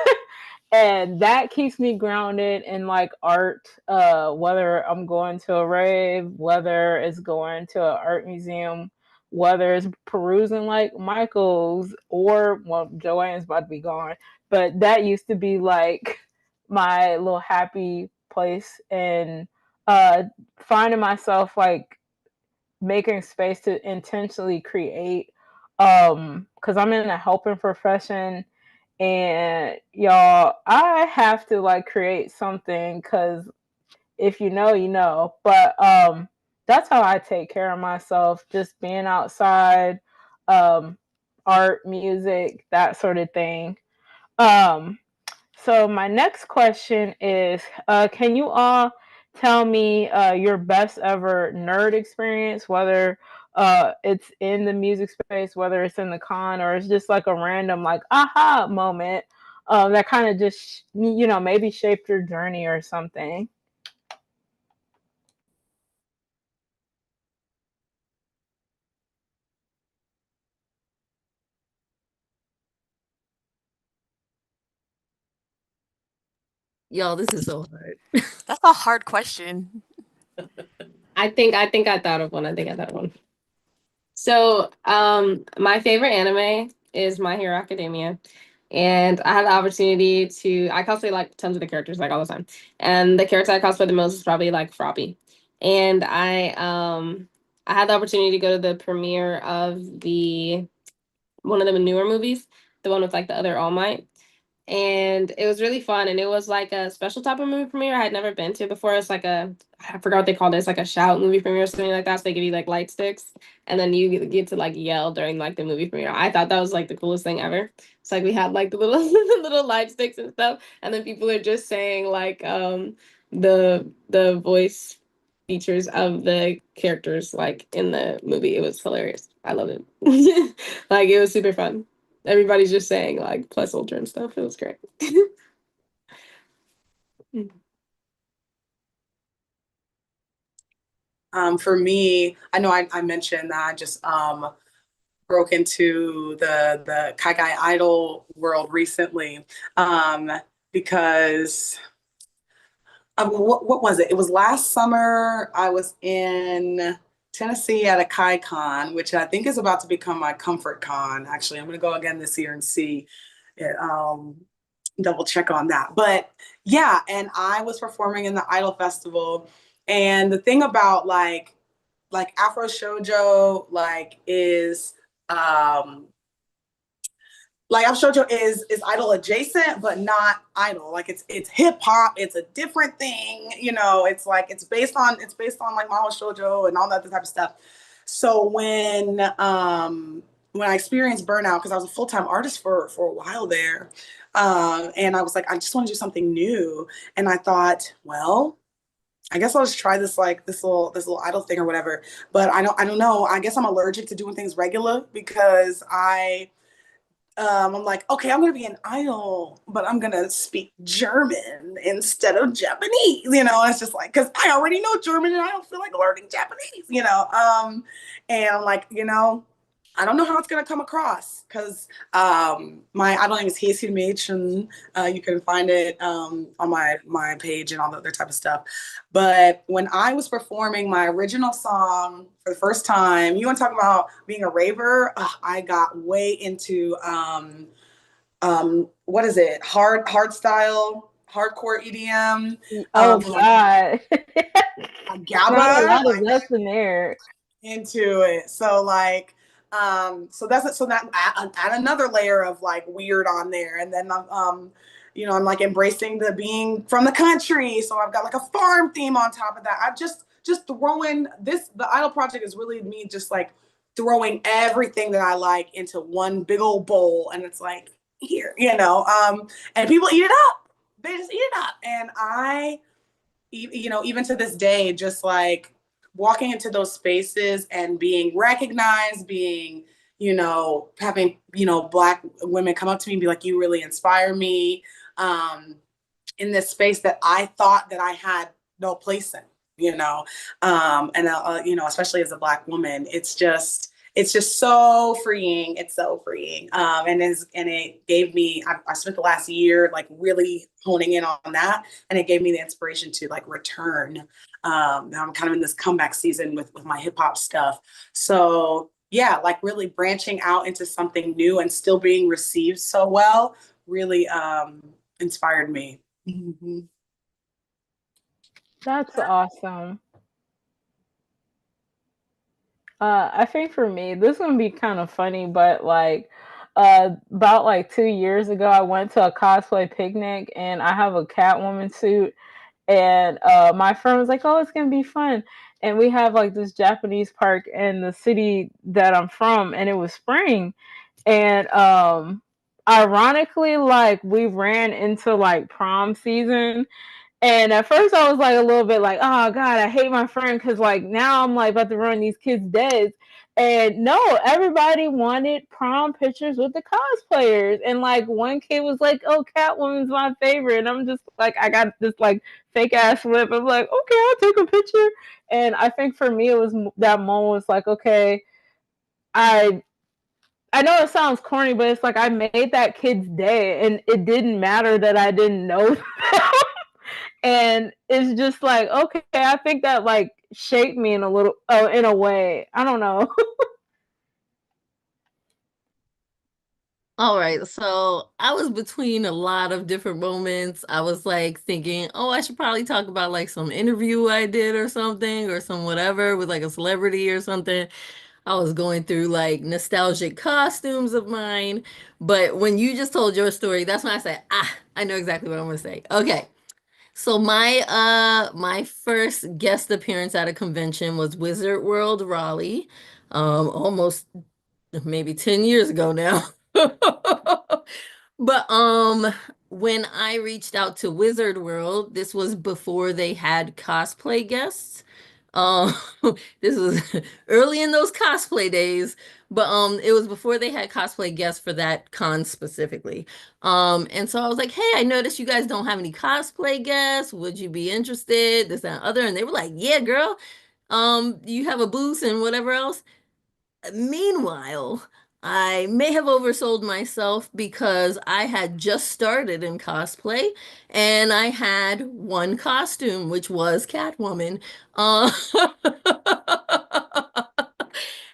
S1: And that keeps me grounded in like art, whether I'm going to a rave, whether it's going to an art museum, whether it's perusing like Michael's, or well, Joanne's about to be gone, but that used to be like my little happy place. And uh finding myself like making space to intentionally create, because I'm in a helping profession, and y'all, I have to like create something, because if you know, you know. But that's how I take care of myself, just being outside, um art, music, that sort of thing. um so my next question is, can you all tell me your best ever nerd experience, whether it's in the music space, whether it's in the con, or it's just like a random like aha moment that kind of just maybe shaped your journey or something.
S3: Y'all, this is so hard.
S4: That's a hard question.
S2: I think I thought of one. I think I thought of one. So, my favorite anime is My Hero Academia. And I had the opportunity I cosplay like tons of the characters like all the time. And the character I cosplay the most is probably like Froppy. And I had the opportunity to go to the premiere of the one of the newer movies, the one with like the other All Might, and it was really fun. And it was like a special type of movie premiere I had never been to before. It's like I forgot what they called it. It's like a shout movie premiere or something like that. So they give you like light sticks, and then you get to like yell during like the movie premiere. I thought that was like the coolest thing ever. So like we had like the little the little light sticks and stuff, and then people are just saying like the voice features of the characters like in the movie. It was hilarious. I love it. Like it was super fun. Everybody's just saying like plus ultra and stuff. It was great.
S5: For me, I know I mentioned that I just broke into the Kai Idol world recently, because what was it? It was last summer. I was in Tennessee at a Kai Con, which I think is about to become my comfort con. Actually, I'm going to go again this year and see it, double check on that. But yeah, and I was performing in the Idol Festival. And the thing about like Afro Shoujo is um like Afro Shoujo is idol adjacent, but not idol. Like it's hip hop. It's a different thing. It's like it's based on like Mahou Shoujo and all that type of stuff. So when I experienced burnout, because I was a full-time artist for a while there, and I was like, I just want to do something new. And I thought, well, I guess I'll just try this little idol thing or whatever. But I don't know. I guess I'm allergic to doing things regular because I'm like, okay, I'm gonna be an idol, but I'm gonna speak German instead of Japanese. It's just like because I already know German and I don't feel like learning Japanese. And I'm like, I don't know how it's gonna come across because my idol name is Hiesumich, and you can find it on my page and all the other type of stuff. But when I was performing my original song for the first time, you want to talk about being a raver? I got way into what is it? Hard style, hardcore EDM,
S1: Oh
S5: like
S1: God. Not a
S5: GABA,
S1: lot of
S5: like
S1: us in there.
S5: into it. So like, so that's it. So that add another layer of like weird on there, and then I'm like embracing the being from the country. So I've got like a farm theme on top of that. I've just throwing this. The Idol project is really me just like throwing everything that I like into one big old bowl, and it's like here, and people eat it up. They just eat it up, and even to this day, just like walking into those spaces and being recognized, being, having, Black women come up to me and be like, you really inspire me, in this space that I thought that I had no place in, especially as a Black woman, it's just so freeing. It's so freeing. And it gave me, I spent the last year like really honing in on that. And it gave me the inspiration to like return. Now I'm kind of in this comeback season with my hip hop stuff. So yeah, like really branching out into something new and still being received so well really inspired me. Mm-hmm.
S1: That's awesome. I think for me, this is gonna be kind of funny, but like about like 2 years ago, I went to a cosplay picnic and I have a Catwoman suit, and my friend was like, "Oh, it's gonna be fun." And we have like this Japanese park in the city that I'm from, and it was spring, and ironically, like we ran into like prom season, and at first I was like a little bit like, oh God, I hate my friend because like now I'm like about to ruin these kids' days. And no, everybody wanted prom pictures with the cosplayers. And like one kid was like, oh, Catwoman's my favorite. And I'm just like, I got this like fake ass lip. I'm like, okay, I'll take a picture. And I think for me, it was that moment was like, okay, I I know it sounds corny, but it's like I made that kid's day, and it didn't matter that I didn't know them. And it's just like, okay, I think that like shaped me in a little, in a way. I don't know.
S3: All right, so I was between a lot of different moments. I was like thinking, oh, I should probably talk about like some interview I did or something, or some whatever with like a celebrity or something. I was going through like nostalgic costumes of mine. But when you just told your story, that's when I said, I know exactly what I'm gonna say. Okay. So my first guest appearance at a convention was Wizard World Raleigh, almost maybe 10 years ago now. But when I reached out to Wizard World, this was before they had cosplay guests. Um this was early in those cosplay days, but it was before they had cosplay guests for that con specifically. And so I was like, "Hey, I noticed you guys don't have any cosplay guests. Would you be interested? This, that, and other." And they were like, "Yeah, girl. You have a booth and whatever else." Meanwhile, I may have oversold myself because I had just started in cosplay and I had one costume, which was Catwoman. Uh,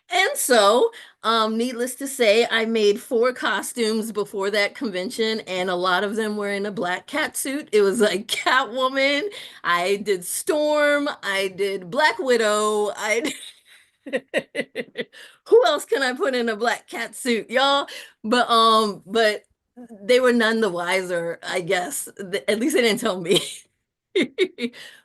S3: and so, needless to say, I made four costumes before that convention, and a lot of them were in a black cat suit. It was like Catwoman. I did Storm. I did Black Widow. I Who else can I put in a black cat suit, y'all? But they were none the wiser, I guess. At least they didn't tell me.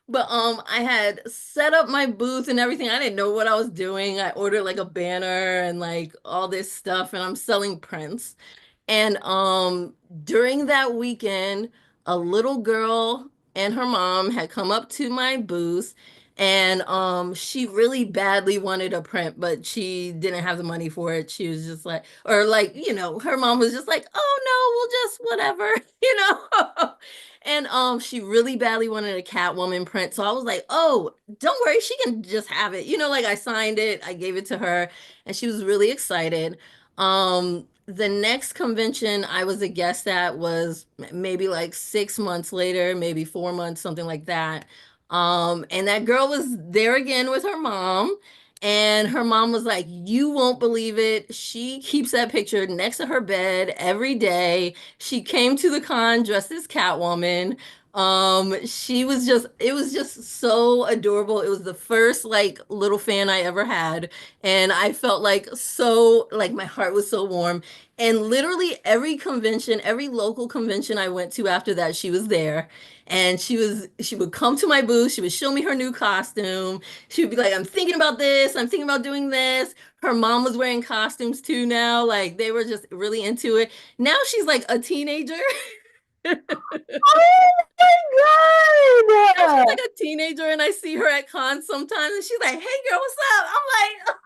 S3: But I had set up my booth and everything. I didn't know what I was doing. I ordered like a banner and like all this stuff, and I'm selling prints. And during that weekend, a little girl and her mom had come up to my booth, and she really badly wanted a print, but she didn't have the money for it. She was just like, or like, her mom was just like, "Oh no, we'll just whatever," you know. And she really badly wanted a Catwoman print. So I was like, "Oh, don't worry, she can just have it." Like I signed it, I gave it to her, and she was really excited. The next convention I was a guest at was maybe like 6 months later, maybe 4 months, something like that. And that girl was there again with her mom. And her mom was like, "You won't believe it. She keeps that picture next to her bed every day. She came to the con dressed as Catwoman. She was just, it was just so adorable. It was the first like little fan I ever had. And I felt like so, like my heart was so warm. And literally every convention, every local convention I went to after that, she was there. And she would come to my booth. She would show me her new costume. She would be like, I'm thinking about this. I'm thinking about doing this. Her mom was wearing costumes too now. Like they were just really into it. Now she's like a teenager.
S1: Oh my
S3: Now she's
S1: god!
S3: like a teenager, and I see her at cons sometimes, and she's like, "Hey, girl, what's up?" I'm like,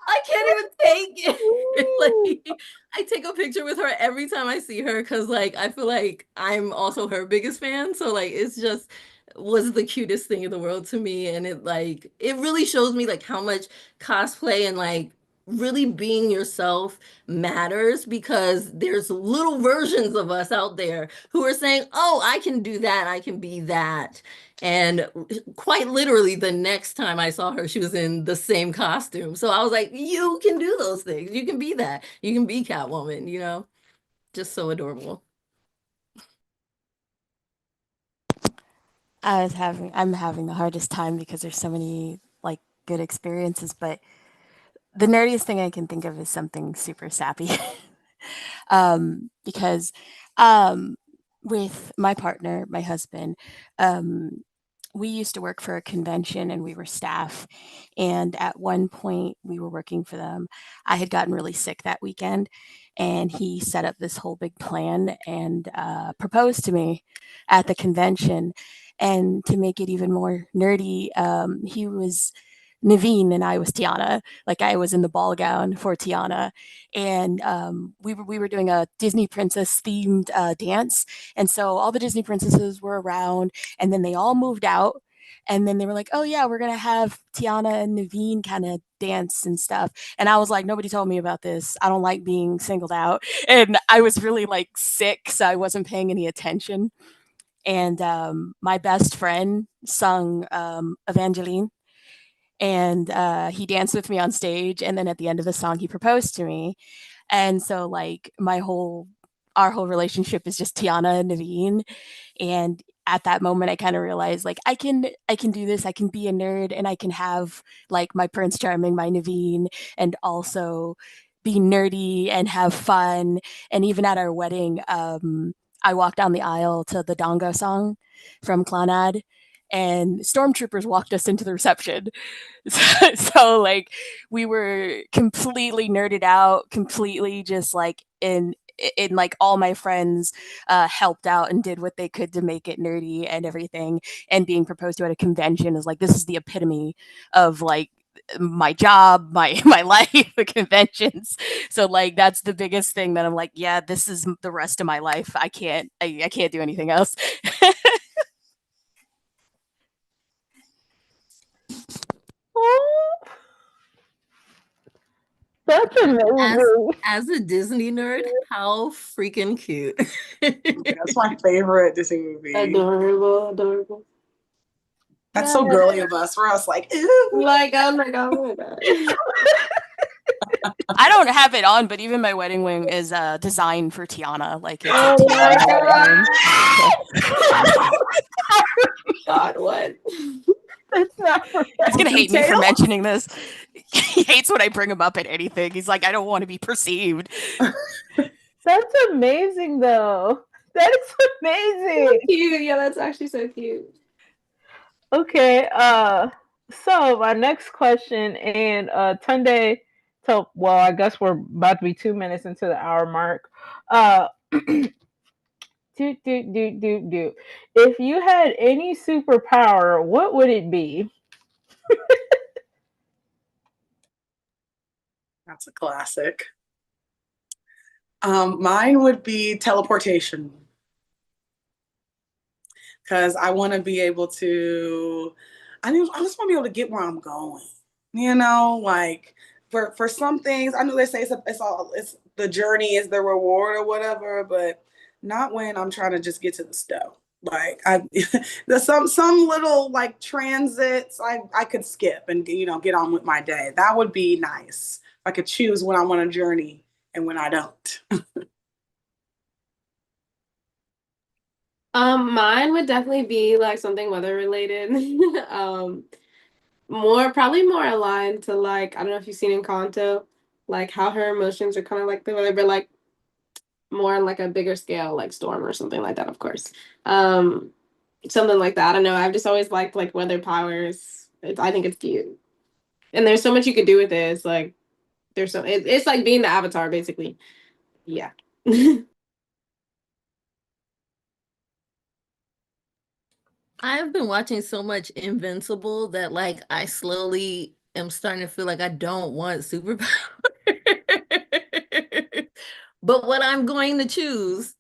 S3: I can't even take it. Like, I take a picture with her every time I see her because, like, I feel like I'm also her biggest fan. So, like, it's just was the cutest thing in the world to me, and it really shows me like how much cosplay and like really being yourself matters because there's little versions of us out there who are saying, "Oh, I can do that. I can be that." And quite literally, the next time I saw her, she was in the same costume. So I was like, you can do those things. You can be that. You can be Catwoman, you know? Just so adorable.
S4: I'm having the hardest time because there's so many like good experiences, but the nerdiest thing I can think of is something super sappy. Because with my partner, my husband, um, we used to work for a convention and we were staff. And at one point, we were working for them. I had gotten really sick that weekend, and he set up this whole big plan and proposed to me at the convention. And to make it even more nerdy, he was Naveen and I was Tiana. Like I was in the ball gown for Tiana, and we were doing a Disney princess themed dance, and so all the Disney princesses were around, and then they all moved out. And then they were like, "Oh yeah, we're gonna have Tiana and Naveen kind of dance and stuff." And I was like, "Nobody told me about this. I don't like being singled out." And I was really like sick, so I wasn't paying any attention. And my best friend sung Evangeline, and he danced with me on stage, and then at the end of the song he proposed to me. And so like our whole relationship is just Tiana and Naveen. And at that moment I kind of realized like I can do this. I can be a nerd and I can have like my Prince Charming, my Naveen, and also be nerdy and have fun. And even at our wedding, I walked down the aisle to the Dongo song from Clonad, and stormtroopers walked us into the reception. So like we were completely nerded out, completely just like in like all my friends helped out and did what they could to make it nerdy and everything. And being proposed to at a convention is like this is the epitome of like my job, my life, the conventions. So like that's the biggest thing that I'm like, yeah, this is the rest of my life. I can't do anything else.
S1: Oh, that's
S3: As
S1: amazing.
S3: as a Disney nerd, how freaking cute.
S5: That's my favorite Disney movie.
S2: Adorable, adorable.
S5: That's so girly of us. We're us like, ew.
S2: Like, oh my god, oh my god.
S4: I don't have it on, but even my wedding ring is designed for Tiana. Like it's a
S2: Oh my
S4: Tiana wedding ring.
S2: God, what?
S1: It's not
S4: He's gonna hate me for
S5: Details?
S4: mentioning this. He hates when I bring him up at anything. He's like, I don't want to be perceived.
S1: That's amazing, though. That is amazing.
S2: Cute. Yeah, that's actually so cute.
S1: Okay. So my next question, and Tunde. So, well, I guess we're about to be 2 minutes into the hour mark. Do do do do do. If you had any superpower, what would it be?
S5: That's a classic. Mine would be teleportation, because I want to be able to. I just want to be able to get where I'm going. You know, like for some things, I know they say it's the journey is the reward or whatever, but not when I'm trying to just get to the stove. Like I, there's some little like transits I could skip and get on with my day. That would be nice. If I could choose when I'm on a journey and when I don't.
S2: Mine would definitely be like something weather related. um, probably more aligned to like I don't know if you've seen Encanto, like how her emotions are kind of like the weather, but like more on like a bigger scale, like Storm or something like that, of course. Um, Something like that. I don't know. I've just always liked like weather powers. I think it's cute, and there's so much you could do with it. It's like it's like being the avatar basically. Yeah.
S3: I've been watching so much Invincible that like I slowly am starting to feel like I don't want superpowers. But what I'm going to choose,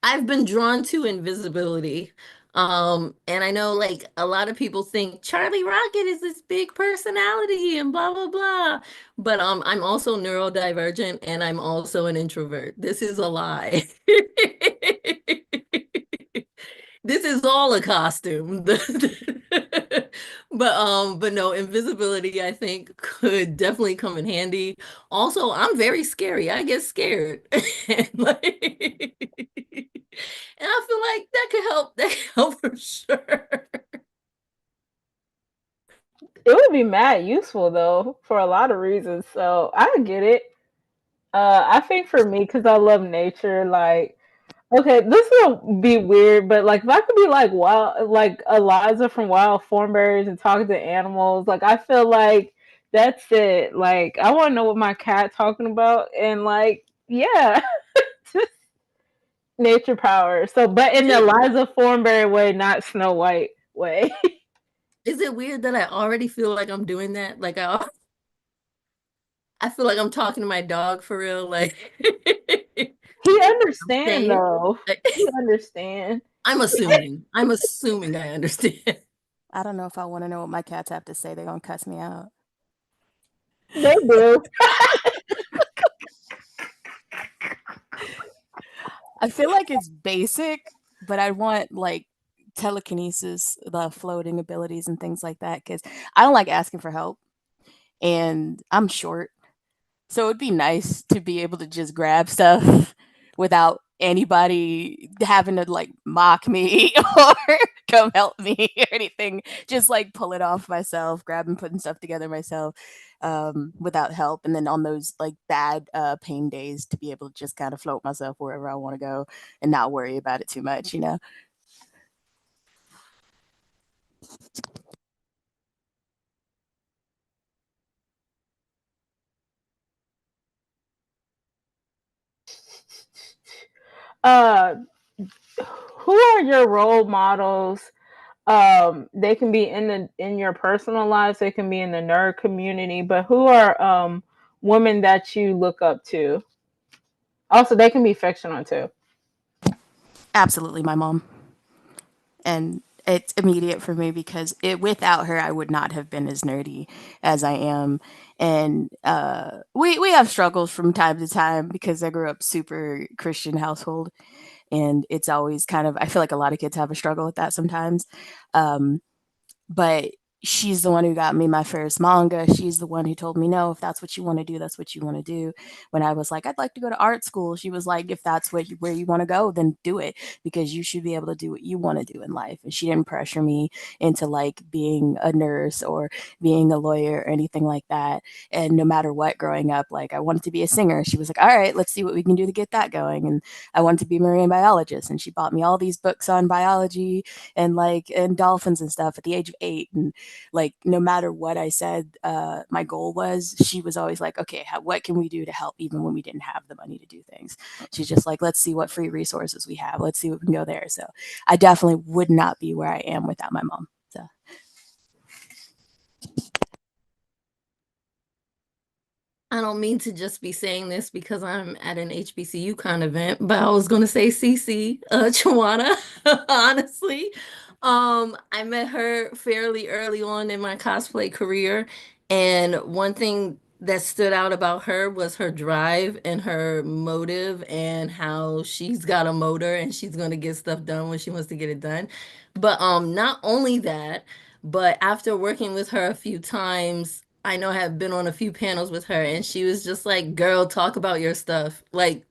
S3: I've been drawn to invisibility. And I know like a lot of people think Charlie Rocket is this big personality and blah blah blah. But I'm also neurodivergent and I'm also an introvert. This is a lie. This is all a costume. But no, invisibility I think could definitely come in handy. Also, I'm very scary. I get scared. And like and I feel like that could help. That could help for sure.
S1: It would be mad useful though for a lot of reasons. So I get it. I think for me, because I love nature, like okay, this will be weird, but like if I could be like wild, like Eliza from Wild Thornberries and talk to animals, like I feel like that's it. Like I want to know what my cat talking about, and like yeah, just nature power. So, but in the Eliza Thornberry way, not Snow White way.
S3: Is it weird that I already feel like I'm doing that? Like I feel like I'm talking to my dog for real. Like
S1: He understand
S3: saying,
S1: though.
S3: like,
S1: He understand.
S3: I'm assuming. I'm assuming I understand.
S4: I don't know if I want to know what my cats have to say. They're gonna cuss me out.
S1: They do.
S4: I feel like it's basic, but I want like telekinesis, the floating abilities and things like that because I don't like asking for help and I'm short. So it'd be nice to be able to just grab stuff without anybody having to like mock me or come help me or anything. Just like pull it off myself, grabbing, putting stuff together myself without help. And then on those like bad pain days to be able to just kind of float myself wherever I want to go and not worry about it too much, you know?
S1: Uh, who are your role models? They can be in your personal lives, they can be in the nerd community, but who are women that you look up to? Also, they can be fictional too.
S4: Absolutely, my mom. And it's immediate for me because without her I would not have been as nerdy as I am. And we have struggles from time to time because I grew up super Christian household, and it's always kind of, I feel like a lot of kids have a struggle with that sometimes. Um, but she's the one who got me my first manga. She's the one who told me, no, if that's what you want to do, that's what you want to do. When I was like, I'd like to go to art school, she was like, if that's where you want to go, then do it because you should be able to do what you want to do in life. And she didn't pressure me into like being a nurse or being a lawyer or anything like that. And no matter what, growing up, like I wanted to be a singer. She was like, all right, let's see what we can do to get that going. And I wanted to be a marine biologist. And she bought me all these books on biology and dolphins and stuff at the age of 8. And like no matter what I said my goal was, she was always like, okay, what can we do to help even when we didn't have the money to do things? She's just like, let's see what free resources we have, let's see what we can go there. So I definitely would not be where I am without my mom. So
S3: I don't mean to just be saying this because I'm at an HBCU con event, but I was gonna say CC, Chawana, honestly. I met her fairly early on in my cosplay career, and one thing that stood out about her was her drive and her motive and how she's got a motor and she's going to get stuff done when she wants to get it done. But not only that, but after working with her a few times, I know I have been on a few panels with her and she was just like, "Girl, talk about your stuff." Like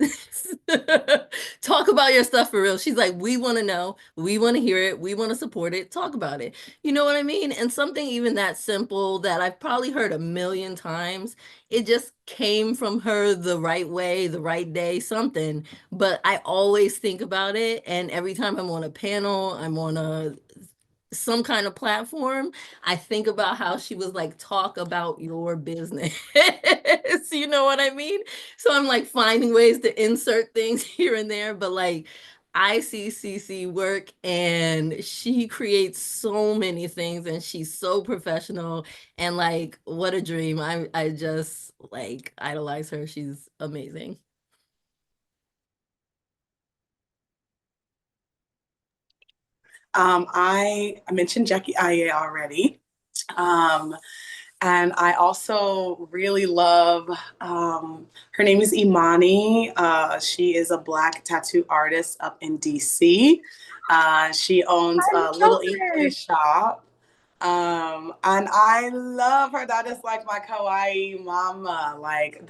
S3: talk about your stuff for real. She's like, "We want to know, we want to hear it, we want to support it, talk about it." You know what I mean? And something even that simple that I've probably heard a million times, it just came from her the right way, the right day, something. But I always think about it. And every time I'm on a panel, I'm on some kind of platform, I think about how she was like, "Talk about your business." You know what I mean? So I'm like finding ways to insert things here and there, but like I see Cece work and she creates so many things and she's so professional and like what a dream. I just like idolize her. She's amazing.
S5: I mentioned Jackie Aye already. Um, and I also really love, her name is Imani. She is a Black tattoo artist up in DC. She owns
S1: I
S5: a
S1: love
S5: little ink
S1: her.
S5: play shop. And I love her. That is like my kawaii mama. Like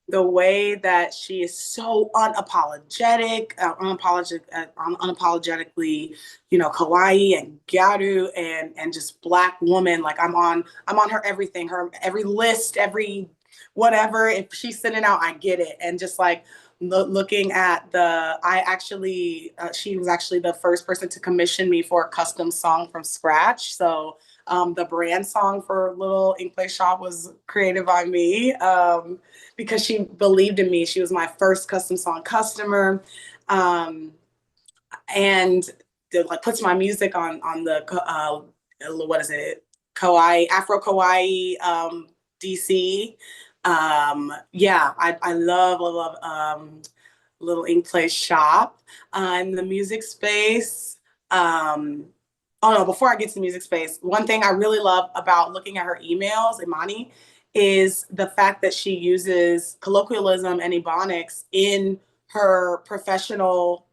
S5: the way that she is so unapologetically, kawaii and gyaru and just Black woman. Like I'm on her everything, her every list, every whatever. If she's sending out, I get it. And just like looking at she was actually the first person to commission me for a custom song from scratch. So the brand song for Little Ink Play Shop was created by me. Because she believed in me. She was my first custom song customer. And like puts my music on the what is it? Kawaii, Afro Kawaii DC. Yeah, I love Little Ink Play Shop. In the music space. Oh no, before I get to the music space, one thing I really love about looking at her emails, Imani, is the fact that she uses colloquialism and ebonics in her professional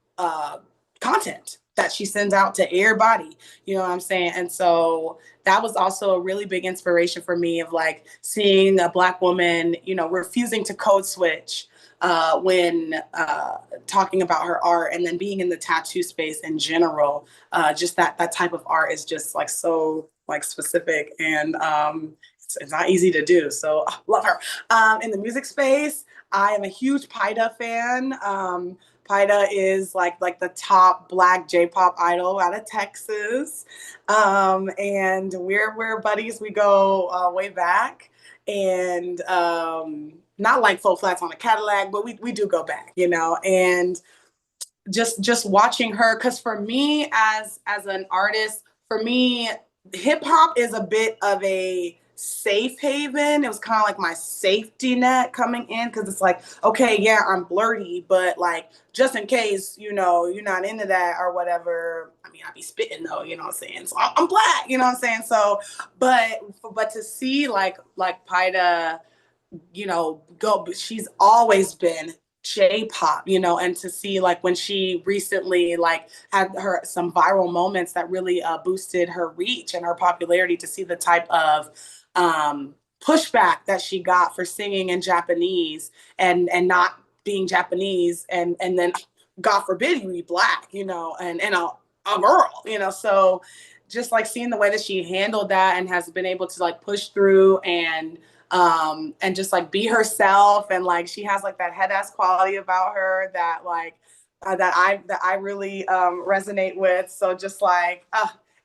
S5: content that she sends out to everybody. You know what I'm saying? And so that was also a really big inspiration for me of like seeing a Black woman, refusing to code switch when talking about her art, and then being in the tattoo space in general. Just that type of art is just like so like specific, and it's not easy to do. So love her. In the music space, I am a huge Paida fan. Paida is like the top Black J-pop idol out of Texas, and we're buddies. We go way back, and not like full flats on a Cadillac, but we do go back, and just watching her, because for me as an artist, for me hip hop is a bit of a safe haven. It was kind of like my safety net coming in, because it's like, okay, yeah, I'm blurty, but like just in case you're not into that or whatever. I mean, I be spitting though, you know what I'm saying? So I'm Black, you know what I'm saying? So but to see like Paida, go, she's always been J-pop, and to see like when she recently like had her some viral moments that really boosted her reach and her popularity, to see the type of pushback that she got for singing in Japanese and not being Japanese, and then God forbid you be Black, and a girl, so just like seeing the way that she handled that and has been able to like push through and just like be herself, and like she has like that head ass quality about her that like that I really resonate with. So just like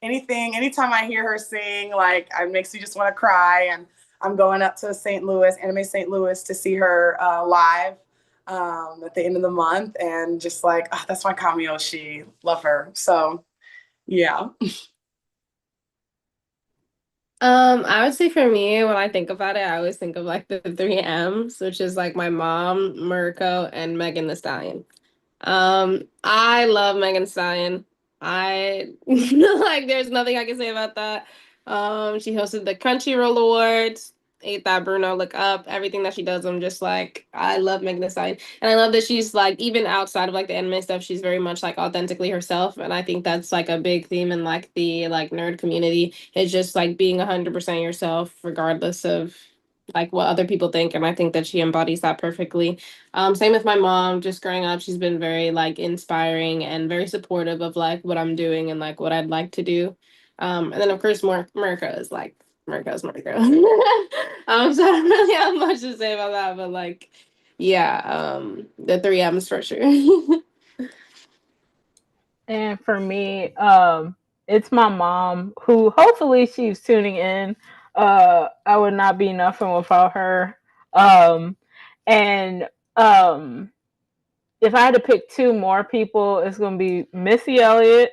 S5: anytime I hear her sing, like it makes me just want to cry. And I'm going up to Anime St. Louis to see her live at the end of the month, and just like that's my Kamiyoshi, love her. So yeah.
S2: I would say for me, when I think about it, I always think of like the three M's, which is like my mom, Mirko, and Megan Thee Stallion. I love Megan Thee Stallion. I like there's nothing I can say about that. She hosted the Crunchyroll Awards ate that Bruno look up. Everything that she does, I'm just like, I love Megan Thee Stallion. And I love that she's like, even outside of like the anime stuff, she's very much like authentically herself. And I think that's like a big theme in like the like nerd community. It's just like being 100% yourself, regardless of like what other people think. And I think that she embodies that perfectly. Same with my mom, just growing up, she's been very like inspiring and very supportive of like what I'm doing and like what I'd like to do. And then of course America is like America's America. So I don't really have much to say about that, but like yeah, the three M's for sure.
S1: And for me, it's my mom who hopefully she's tuning in. I would not be nothing without her. Um, and if I had to pick two more people, it's gonna be Missy Elliott,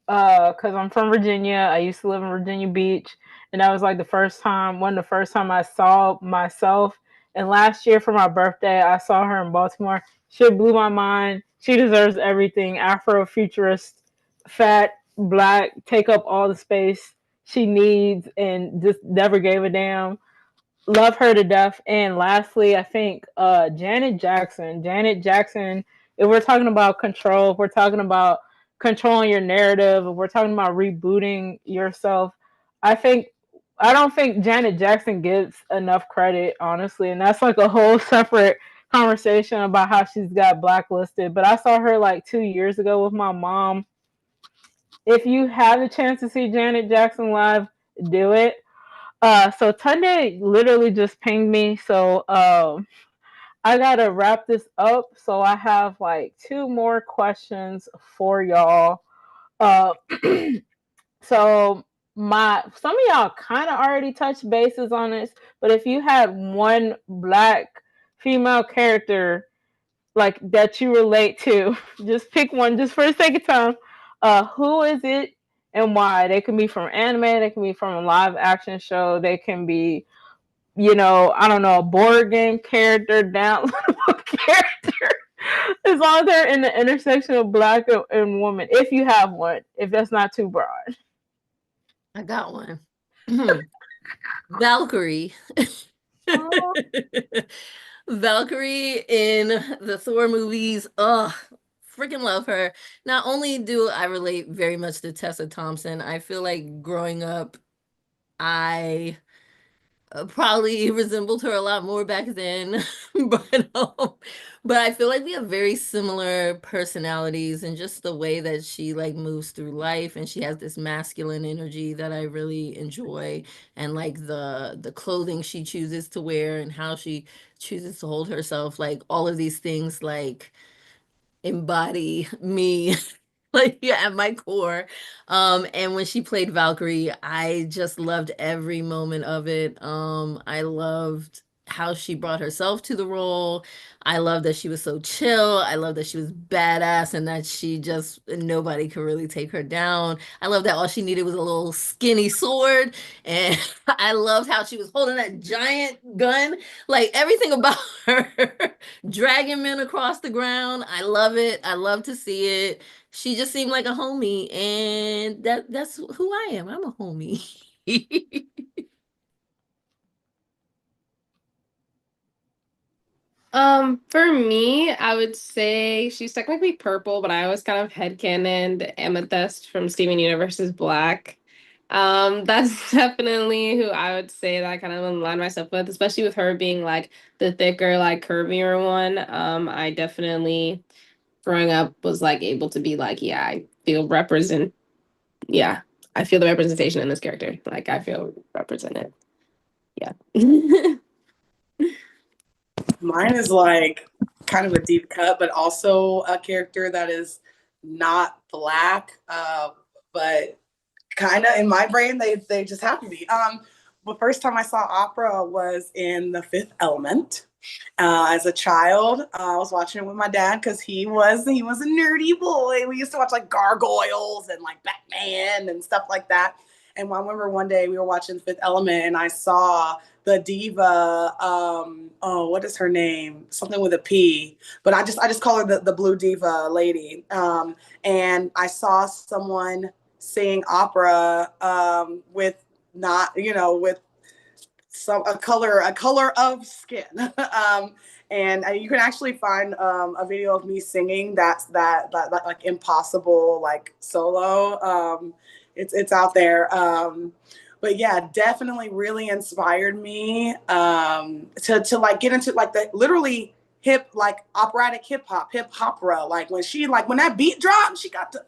S1: because I'm from Virginia. I used to live in Virginia Beach, and that was like one of the first time I saw myself. And last year for my birthday, I saw her in Baltimore. She blew my mind. She deserves everything. Afrofuturist, fat, black, take up all the space she needs, and just never gave a damn. Love her to death. And lastly, I think Janet Jackson. Janet Jackson, if we're talking about control, if we're talking about controlling your narrative, if we're talking about rebooting yourself, I think I don't think Janet Jackson gets enough credit, honestly. And that's like a whole separate conversation about how she's got blacklisted. But I saw her like 2 years ago with my mom. If you have a chance to see Janet Jackson live, do it. So Tunde literally just pinged me. So I gotta wrap this up. So I have like two more questions for y'all. Uh, so some of y'all kind of already touched bases on this, but if you had one black female character like that you relate to, just pick one just for the sake of time. Who is it and why? They can be from anime, they can be from a live action show, they can be, I don't know, a board game character, downloadable character. As long as they're in the intersection of black and woman, if you have one, if that's not too broad.
S3: I got one. Valkyrie.
S1: Oh.
S3: Valkyrie in the Thor movies. Oh, freaking love her. Not only do I relate very much to Tessa Thompson, I feel like growing up, I probably resembled her a lot more back then. but but I feel like we have very similar personalities and just the way that she like moves through life, and she has this masculine energy that I really enjoy, and like the clothing she chooses to wear and how she chooses to hold herself, like all of these things like embody me like yeah, at my core. And when she played Valkyrie, I just loved every moment of it. I loved how she brought herself to the role. I love that she was so chill. I love that she was badass and that she just nobody could really take her down. I love that all she needed was a little skinny sword. And I loved how she was holding that giant gun. Like everything about her dragging men across the ground. I love it. I love to see it. She just seemed like a homie, and that's who I am. I'm a homie.
S2: For me, I would say she's technically purple, but I always kind of headcanoned Amethyst from Steven Universe's Black. That's definitely who I would say that I kind of align myself with, especially with her being like the thicker, like curvier one. I definitely growing up was like able to be like, yeah, yeah, I feel the representation in this character. Like I feel represented. Yeah.
S5: Mine is like kind of a deep cut, but also a character that is not black, but kind of in my brain they just have to be. The first time I saw opera was in The Fifth Element. As a child, I was watching it with my dad because he was a nerdy boy. We used to watch like Gargoyles and like Batman and stuff like that. And I remember one day we were watching Fifth Element and I saw the diva. What is her name? Something with a P. But I just call her the blue diva lady. And I saw someone sing opera with not with a color of skin. And you can actually find a video of me singing that like impossible like solo. It's out there. But yeah, definitely really inspired me to like get into like the literally hip like operatic hip opera. Like when that beat dropped, she got to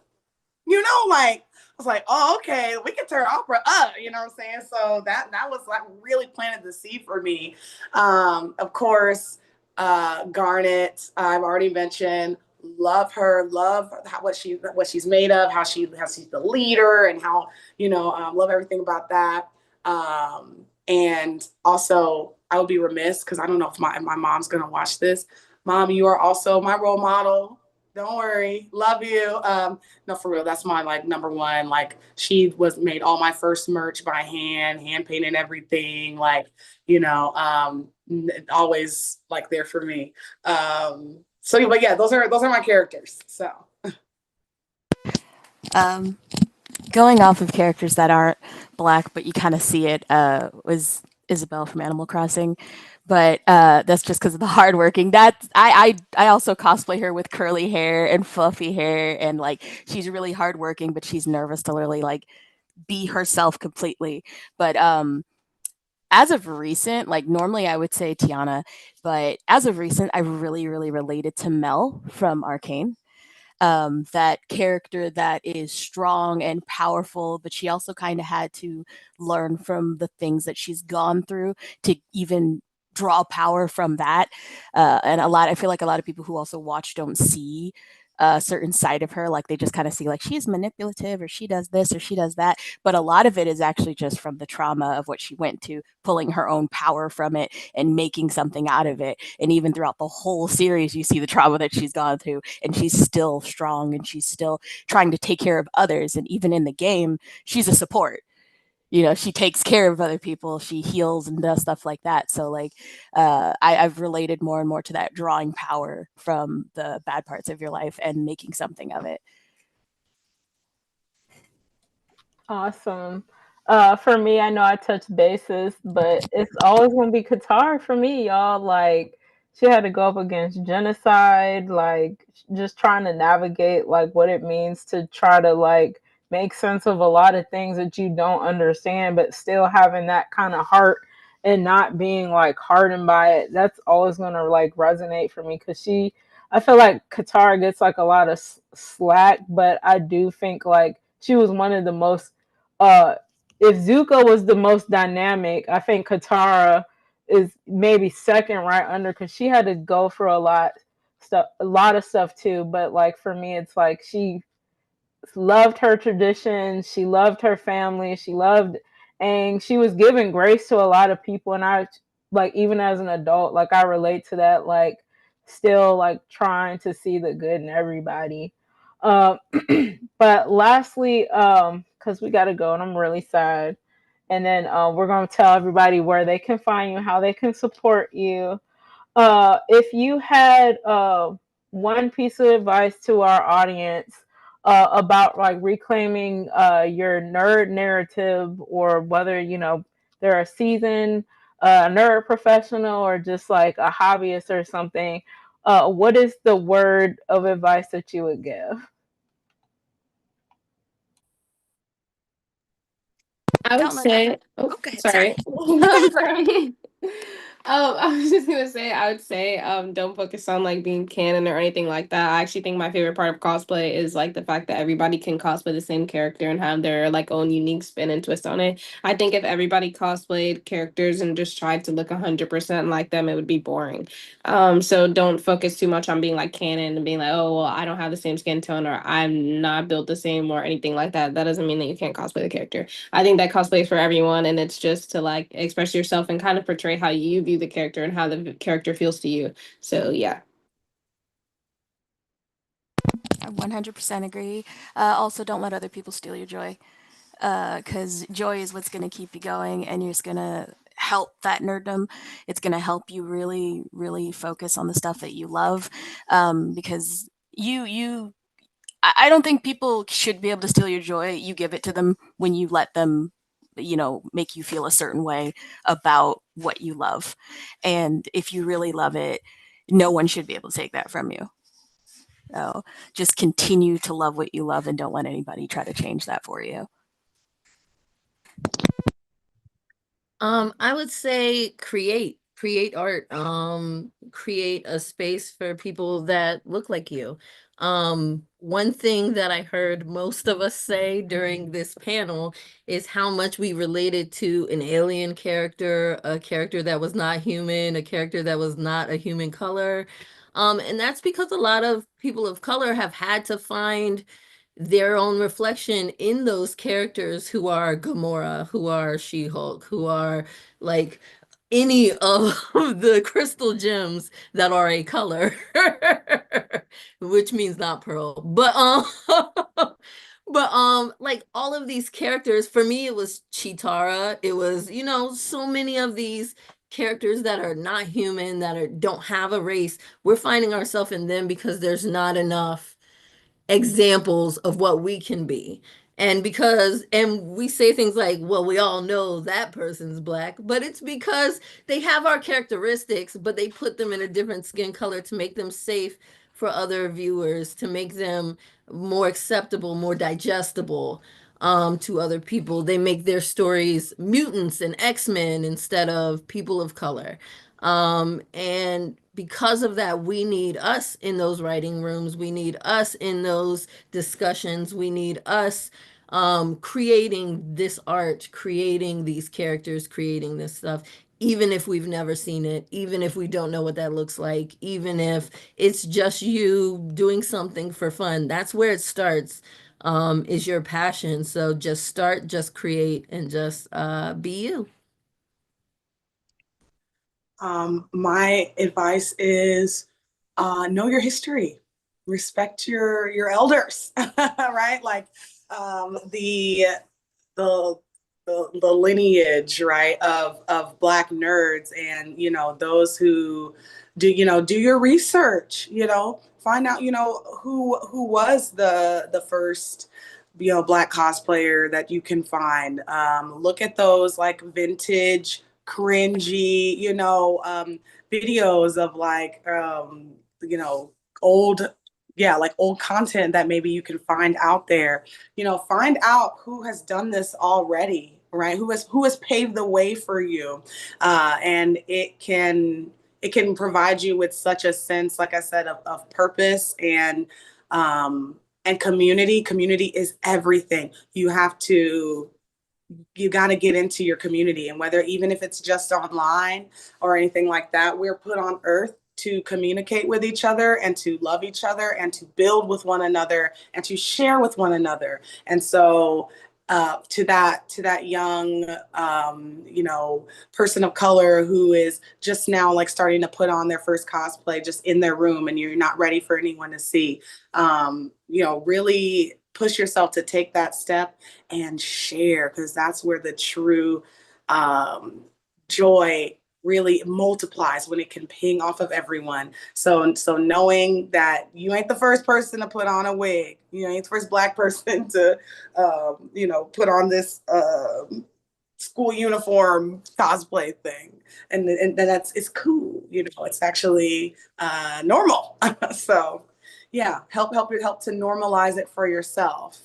S5: like I was like, oh, okay, we can turn opera up, you know what I'm saying? So that was like really planted the seed for me. Of course, Garnet, I've already mentioned, love her, love what she's made of, how she's the leader, and how love everything about that. And also, I would be remiss because I don't know if my mom's gonna watch this. Mom, you are also my role model. Don't worry, love you. No, for real, that's my like number one. Like she made all my first merch by hand painted everything. Like always like there for me. But yeah, those are my characters. So
S4: Going off of characters that aren't black, but you kind of see it, was Isabelle from Animal Crossing. But that's just because of the hardworking. I also cosplay her with curly hair and fluffy hair, and like she's really hardworking, but she's nervous to really like be herself completely. But as of recent, like normally I would say Tiana, but as of recent, I really, really related to Mel from Arcane. That character that is strong and powerful, but she also kind of had to learn from the things that she's gone through to even draw power from that. And I feel like a lot of people who also watch don't see a certain side of her. Like they just kind of see like she's manipulative or she does this or she does that. But a lot of it is actually just from the trauma of what she went to, pulling her own power from it and making something out of it. And even throughout the whole series, you see the trauma that she's gone through, and she's still strong and she's still trying to take care of others. And even in the game, she's a support. She takes care of other people, she heals and does stuff like that. So like I've related more and more to that, drawing power from the bad parts of your life and making something of it.
S1: Awesome. For me, I know I touched bases, but it's always gonna be Qatar for me, y'all. Like she had to go up against genocide, like just trying to navigate like what it means to try to like make sense of a lot of things that you don't understand, but still having that kind of heart and not being like hardened by it. That's always gonna like resonate for me because I feel like Qatar gets like a lot of slack, but I do think like she was one of the most uh if Zuko was the most dynamic, I think Katara is maybe second right under because she had to go for a lot of stuff too. But like for me, it's like she loved her traditions, she loved her family, she loved and she was giving grace to a lot of people. And I like even as an adult, like I relate to that, like still like trying to see the good in everybody. Um, but lastly, because we gotta go and I'm really sad. And then we're gonna tell everybody where they can find you, how they can support you. If you had one piece of advice to our audience about like reclaiming your nerd narrative, or whether they're a seasoned nerd professional or just like a hobbyist or something, what is the word of advice that you would give?
S2: I would
S3: Don't let
S2: say, oh,
S3: Okay, sorry.
S2: sorry. I'm sorry. I was just gonna say, I would say, don't focus on like being canon or anything like that. I actually think my favorite part of cosplay is like the fact that everybody can cosplay the same character and have their like own unique spin and twist on it. I think if everybody cosplayed characters and just tried to look 100% like them, it would be boring. So don't focus too much on being like canon and being like, oh, well, I don't have the same skin tone or I'm not built the same or anything like that. That doesn't mean that you can't cosplay the character. I think that cosplay is for everyone, and it's just to like express yourself and kind of portray how you view the character and how the character feels to you. So yeah.
S4: I 100% agree. Also, don't let other people steal your joy, because joy is what's going to keep you going, and you're just going to help that nerddom. It's going to help you really, really focus on the stuff that you love, because I don't think people should be able to steal your joy. You give it to them when you let them make you feel a certain way about what you love. And if you really love it, no one should be able to take that from you. So just continue to love what you love and don't let anybody try to change that for you.
S3: I would say create art, create a space for people that look like you. One thing that I heard most of us say during this panel is how much we related to an alien character, a character that was not human, a character that was not a human color. And that's because a lot of people of color have had to find their own reflection in those characters who are Gamora, who are She-Hulk, who are like any of the crystal gems that are a color, which means not pearl. But like all of these characters, for me it was Chitara. It was, so many of these characters that are not human, that don't have a race. We're finding ourselves in them because there's not enough examples of what we can be. And we say things like, well, we all know that person's black, but it's because they have our characteristics, but they put them in a different skin color to make them safe for other viewers, to make them more acceptable, more digestible to other people. They make their stories mutants and X-Men instead of people of color. And because of that, we need us in those writing rooms. We need us in those discussions. We need us creating this art, creating these characters, creating this stuff, even if we've never seen it, even if we don't know what that looks like, even if it's just you doing something for fun. That's where it starts, is your passion. So just start, just create, and just be you.
S5: My advice is know your history, respect your elders, right? Like the the the lineage, right, of Black nerds, and those who do your research, find out who was the first Black cosplayer that you can find. Look at those like vintage cringy videos of like old, yeah, like old content that maybe you can find out there. Find out who has done this already, right? Who has paved the way for you. And it can provide you with such a sense, like I said, of purpose and community. Community is everything. You got to get into your community, and whether even if it's just online or anything like that, we're put on earth to communicate with each other and to love each other and to build with one another and to share with one another. And so to that young person of color who is just now like starting to put on their first cosplay just in their room and you're not ready for anyone to see, really push yourself to take that step and share, because that's where the true joy really multiplies, when it can ping off of everyone. So knowing that you ain't the first person to put on a wig, you ain't the first Black person to put on this school uniform cosplay thing, and it's cool, it's actually normal. So yeah, help to normalize it for yourself.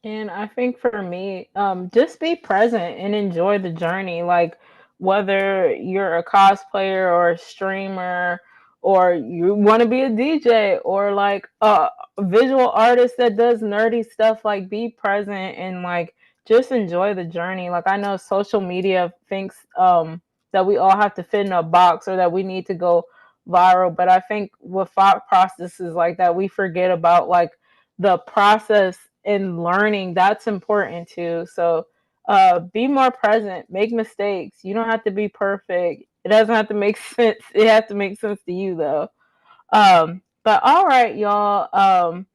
S1: And I think for me, just be present and enjoy the journey. Like whether you're a cosplayer or a streamer, or you want to be a DJ, or like a visual artist that does nerdy stuff, like be present and like just enjoy the journey. Like I know social media thinks that we all have to fit in a box or that we need to go viral, but I think with thought processes like that, we forget about like the process and learning. That's important too. So be more present, make mistakes. You don't have to be perfect. It doesn't have to make sense. It has to make sense to you though. But all right, y'all.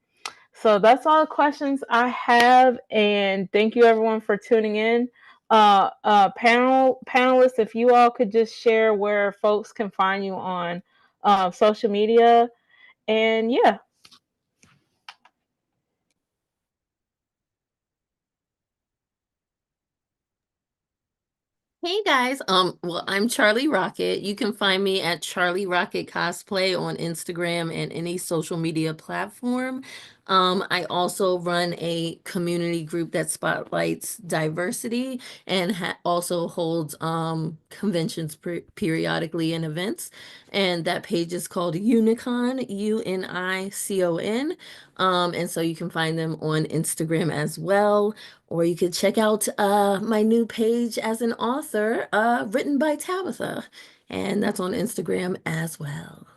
S1: So that's all the questions I have, and thank you everyone for tuning in. Panelists, if you all could just share where folks can find you on social media, And yeah.
S3: Hey guys, well, I'm Charlie Rocket. You can find me at Charlie Rocket Cosplay on Instagram and any social media platform. I also run a community group that spotlights diversity and also holds conventions periodically and events. And that page is called Unicon, Unicon. And so you can find them on Instagram as well. Or you could check out my new page as an author, written by Tabitha, and that's on Instagram as well.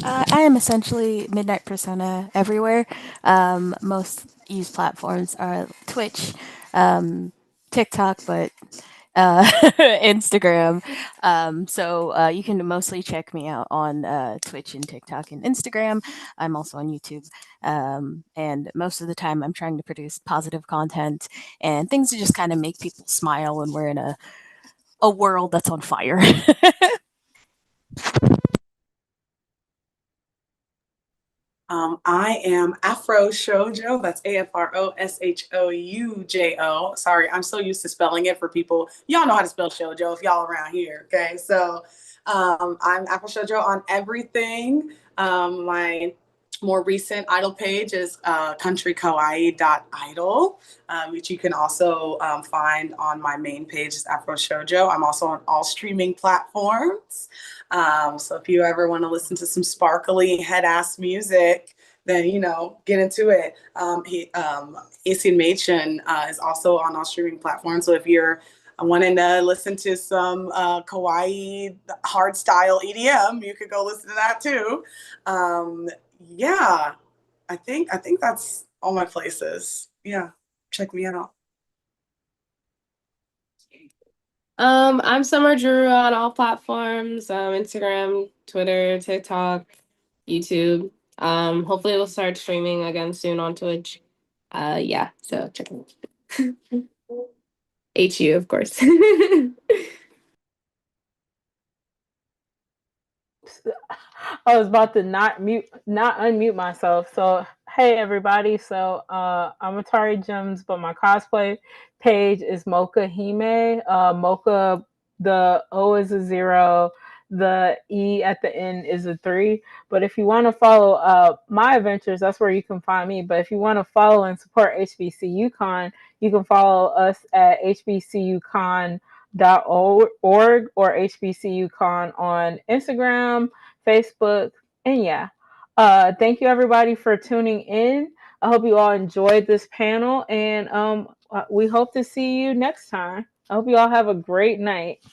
S4: I am essentially Midnight Persona everywhere. Most used platforms are Twitch, TikTok, but Instagram. So you can mostly check me out on Twitch and TikTok and Instagram. I'm also on YouTube. And most of the time, I'm trying to produce positive content and things to just kind of make people smile when we're in a world that's on fire.
S5: I am Afro Shoujo. That's AFROSHOUJO. Sorry, I'm so used to spelling it for people. Y'all know how to spell shoujo if y'all around here. Okay, so I'm Afro Shoujo on everything. My more recent idol page is countrykawaii.idol, which you can also find on my main page is Afro Shoujo. I'm also on all streaming platforms. So if you ever want to listen to some sparkly head ass music, then get into it. Asian Machen is also on all streaming platforms. So if you're wanting to listen to some kawaii hard style EDM, you could go listen to that too. Yeah, I think that's all my places. Yeah, check me out.
S2: I'm Summer Drew on all platforms, Instagram, Twitter, TikTok, YouTube. Hopefully we'll start streaming again soon on Twitch. Yeah, so check it out. HU, of course.
S1: I was about to not unmute myself. So hey everybody. So I'm Atari Gems, but my cosplay page is Mocha Hime. Mocha, the O is a 0, the E at the end is a 3. But if you want to follow my adventures, that's where you can find me. But if you want to follow and support HBC UConn, you can follow us at hbcucon.org or HBCUCon on Instagram, Facebook, and yeah. Thank you everybody for tuning in. I hope you all enjoyed this panel, and we hope to see you next time. I hope you all have a great night.